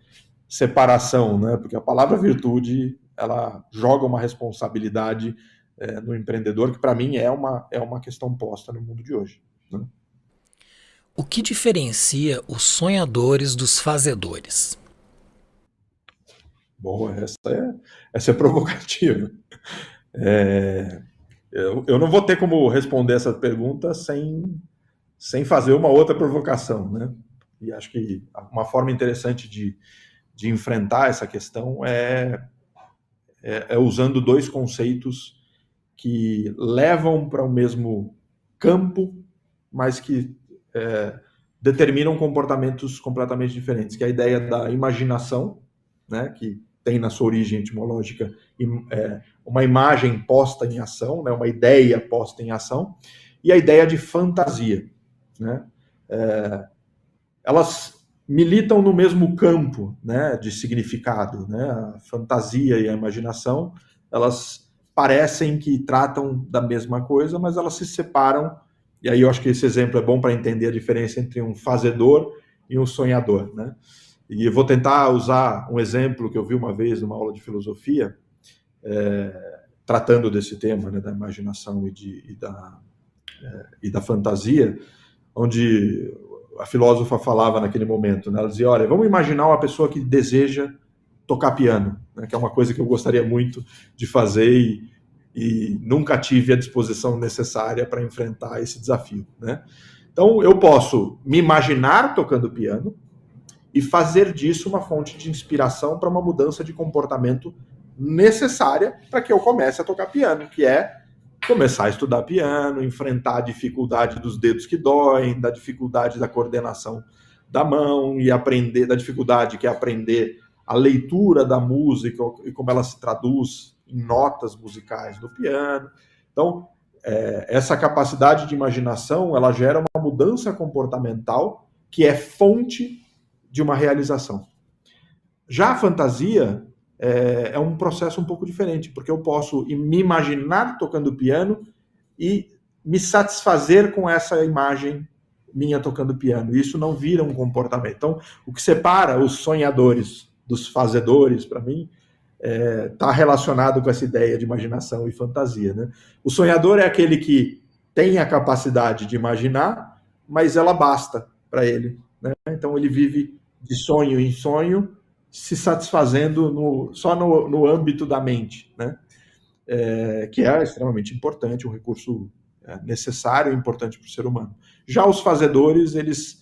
separação, né? Porque a palavra virtude, ela joga uma responsabilidade no empreendedor, que para mim é uma questão posta no mundo de hoje. Né? O que diferencia os sonhadores dos fazedores? Bom, essa é provocativa. Eu não vou ter como responder essa pergunta sem fazer uma outra provocação, né? E acho que uma forma interessante de enfrentar essa questão é usando dois conceitos que levam para o mesmo campo, mas que determinam comportamentos completamente diferentes, que é a ideia da imaginação, né, que tem na sua origem etimológica uma imagem posta em ação, né, uma ideia posta em ação, e a ideia de fantasia. Né? Elas militam no mesmo campo, né, de significado. Né? A fantasia e a imaginação, elas parecem que tratam da mesma coisa, mas elas se separam. E aí eu acho que esse exemplo é bom para entender a diferença entre um fazedor e um sonhador. Né? E eu vou tentar usar um exemplo que eu vi uma vez numa aula de filosofia, tratando desse tema, né, da imaginação e da fantasia, onde a filósofa falava naquele momento, né, ela dizia, olha, vamos imaginar uma pessoa que deseja tocar piano, né, que é uma coisa que eu gostaria muito de fazer e nunca tive a disposição necessária para enfrentar esse desafio. Né? Então, eu posso me imaginar tocando piano e fazer disso uma fonte de inspiração para uma mudança de comportamento necessária para que eu comece a tocar piano, que é começar a estudar piano, enfrentar a dificuldade dos dedos que doem, da dificuldade da coordenação da mão e aprender, da dificuldade que é aprender a leitura da música e como ela se traduz em notas musicais no piano. Então, essa capacidade de imaginação, ela gera uma mudança comportamental que é fonte de uma realização. Já a fantasia é um processo um pouco diferente, porque eu posso me imaginar tocando piano e me satisfazer com essa imagem minha tocando piano. Isso não vira um comportamento. Então, o que separa os sonhadores dos fazedores, para mim, está relacionado com essa ideia de imaginação e fantasia, né? O sonhador é aquele que tem a capacidade de imaginar, mas ela basta para ele, né? Então ele vive de sonho em sonho, se satisfazendo só no âmbito da mente, né? Que é extremamente importante, um recurso necessário e importante para o ser humano. Já os fazedores, eles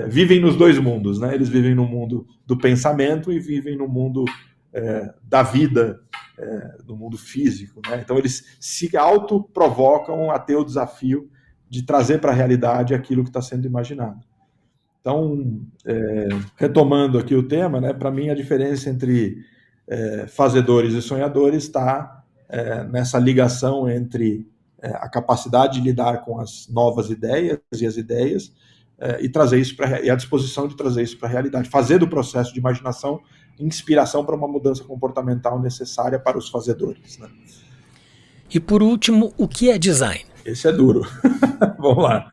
vivem nos dois mundos, né? Eles vivem no mundo do pensamento e vivem no mundo da vida, do mundo físico, né? Então eles se autoprovocam a ter o desafio de trazer para a realidade aquilo que está sendo imaginado. Então, retomando aqui o tema, né, para mim a diferença entre fazedores e sonhadores está nessa ligação entre a capacidade de lidar com as novas ideias e as ideias e trazer isso e a disposição de trazer isso para a realidade, fazer do processo de imaginação inspiração para uma mudança comportamental necessária para os fazedores, né? E por último, o que é design? Esse é duro. Vamos lá.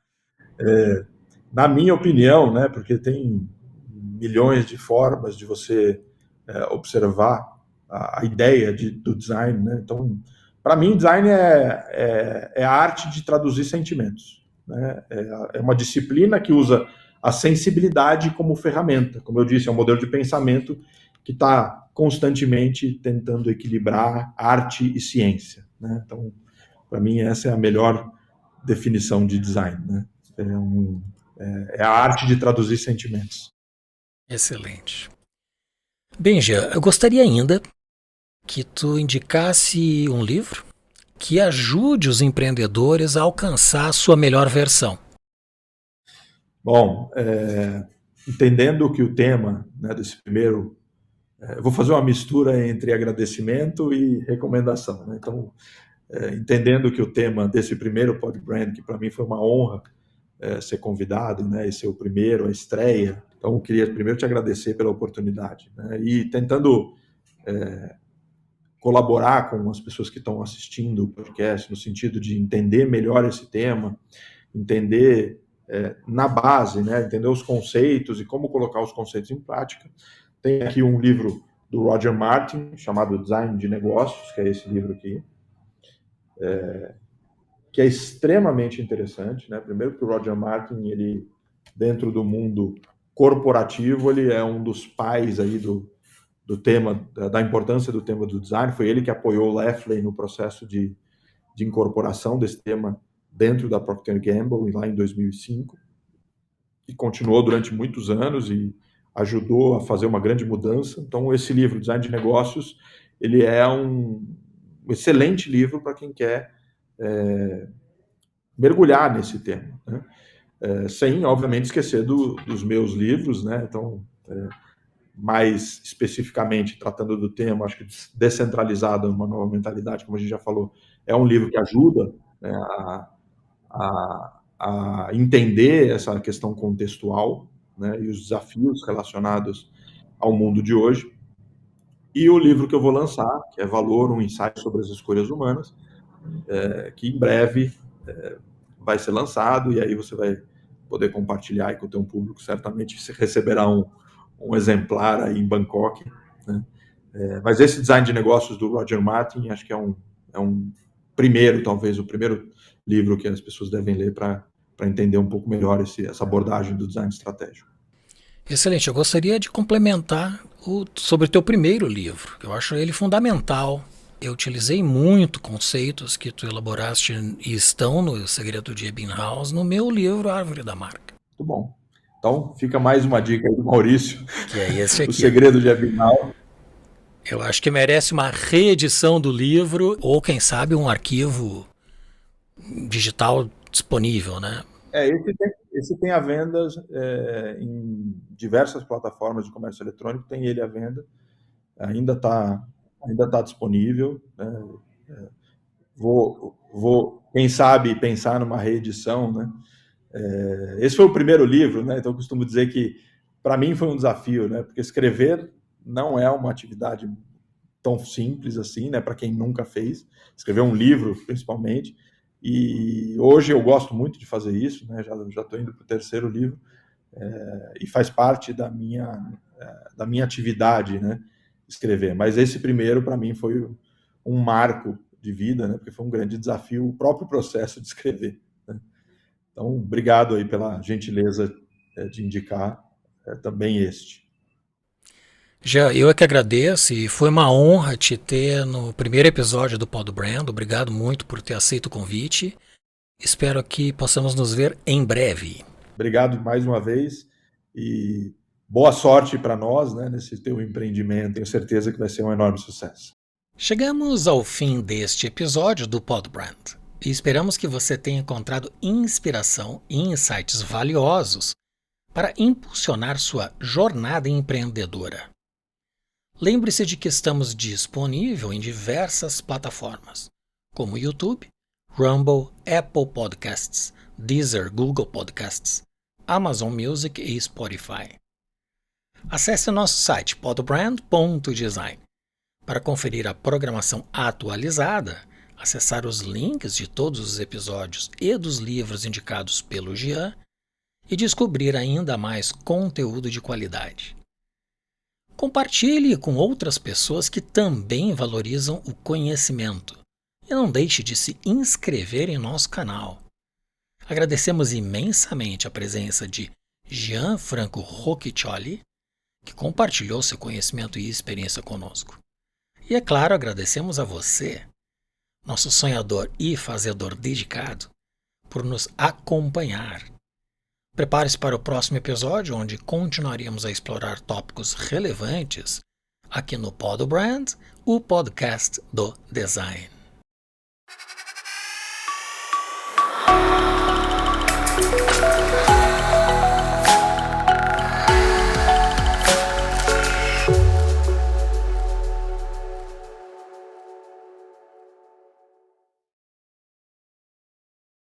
Na minha opinião, né, porque tem milhões de formas de você observar a ideia do design, né? Então, para mim, design é a arte de traduzir sentimentos, né? É uma disciplina que usa a sensibilidade como ferramenta. Como eu disse, é um modelo de pensamento que está constantemente tentando equilibrar arte e ciência, né? Então, para mim, essa é a melhor definição de design, né? É a arte de traduzir sentimentos. Excelente. Bem, Jean, eu gostaria ainda que tu indicasse um livro que ajude os empreendedores a alcançar a sua melhor versão. Bom, entendendo que o tema, né, desse primeiro... eu vou fazer uma mistura entre agradecimento e recomendação, né? Então, entendendo que o tema desse primeiro PodBrand, que para mim foi uma honra ser convidado, né, e ser o primeiro, a estreia. Então, eu queria primeiro te agradecer pela oportunidade, né, e tentando colaborar com as pessoas que estão assistindo o podcast, no sentido de entender melhor esse tema, entender na base, né, entender os conceitos e como colocar os conceitos em prática. Tem aqui um livro do Roger Martin, chamado Design de Negócios, que é esse livro aqui, que é extremamente interessante, né? Primeiro que o Roger Martin, ele, dentro do mundo corporativo, ele é um dos pais aí do tema, da importância do tema do design. Foi ele que apoiou o Leffley no processo de incorporação desse tema dentro da Procter & Gamble, lá em 2005, e continuou durante muitos anos e ajudou a fazer uma grande mudança. Então, esse livro, Design de Negócios, ele é um excelente livro para quem quer mergulhar nesse tema, né? Sem, obviamente, esquecer dos meus livros, né? Então, mais especificamente tratando do tema, acho que Descentralizado, uma nova mentalidade, como a gente já falou, é um livro que ajuda, né, a entender essa questão contextual, né, e os desafios relacionados ao mundo de hoje. E o livro que eu vou lançar, que é Valor, um ensaio sobre as escolhas humanas, que em breve vai ser lançado, e aí você vai poder compartilhar aí com o teu público. Certamente você receberá um exemplar aí em Bangkok, né? Mas esse Design de Negócios do Roger Martin, acho que é um primeiro, talvez o primeiro livro que as pessoas devem ler para entender um pouco melhor essa abordagem do design estratégico. Excelente. Eu gostaria de complementar sobre o teu primeiro livro. Eu acho ele fundamental. Eu utilizei muito conceitos que tu elaboraste e estão no Segredo de Ebbinghaus no meu livro Árvore da Marca. Muito bom. Então, fica mais uma dica aí do Maurício. Que é esse aqui. O Segredo de Ebbinghaus. Eu acho que merece uma reedição do livro ou, quem sabe, um arquivo digital disponível, né? Esse tem à venda em diversas plataformas de comércio eletrônico, tem ele à venda, ainda tá disponível, né? Quem sabe, pensar numa reedição, né? Esse foi o primeiro livro, né? Então eu costumo dizer que para mim foi um desafio, né? Porque escrever não é uma atividade tão simples assim, né? Para quem nunca fez, escrever um livro, principalmente. E hoje eu gosto muito de fazer isso, né? Já estou indo para o terceiro livro e faz parte da minha atividade, né? Escrever. Mas esse primeiro para mim foi um marco de vida, né? Porque foi um grande desafio o próprio processo de escrever. Né? Então, obrigado aí pela gentileza de indicar também este. Já eu é que agradeço e foi uma honra te ter no primeiro episódio do Pod Brand. Obrigado muito por ter aceito o convite. Espero que possamos nos ver em breve. Obrigado mais uma vez e boa sorte para nós, né, nesse teu empreendimento. Tenho certeza que vai ser um enorme sucesso. Chegamos ao fim deste episódio do Pod Brand e esperamos que você tenha encontrado inspiração e insights valiosos para impulsionar sua jornada empreendedora. Lembre-se de que estamos disponíveis em diversas plataformas, como YouTube, Rumble, Apple Podcasts, Deezer, Google Podcasts, Amazon Music e Spotify. Acesse nosso site podbrand.design para conferir a programação atualizada, acessar os links de todos os episódios e dos livros indicados pelo Jean e descobrir ainda mais conteúdo de qualidade. Compartilhe com outras pessoas que também valorizam o conhecimento e não deixe de se inscrever em nosso canal. Agradecemos imensamente a presença de Gianfranco Rocchiccioli, que compartilhou seu conhecimento e experiência conosco. E é claro, agradecemos a você, nosso sonhador e fazedor dedicado, por nos acompanhar. Prepare-se para o próximo episódio, onde continuaremos a explorar tópicos relevantes aqui no Pod Brand, o podcast do design.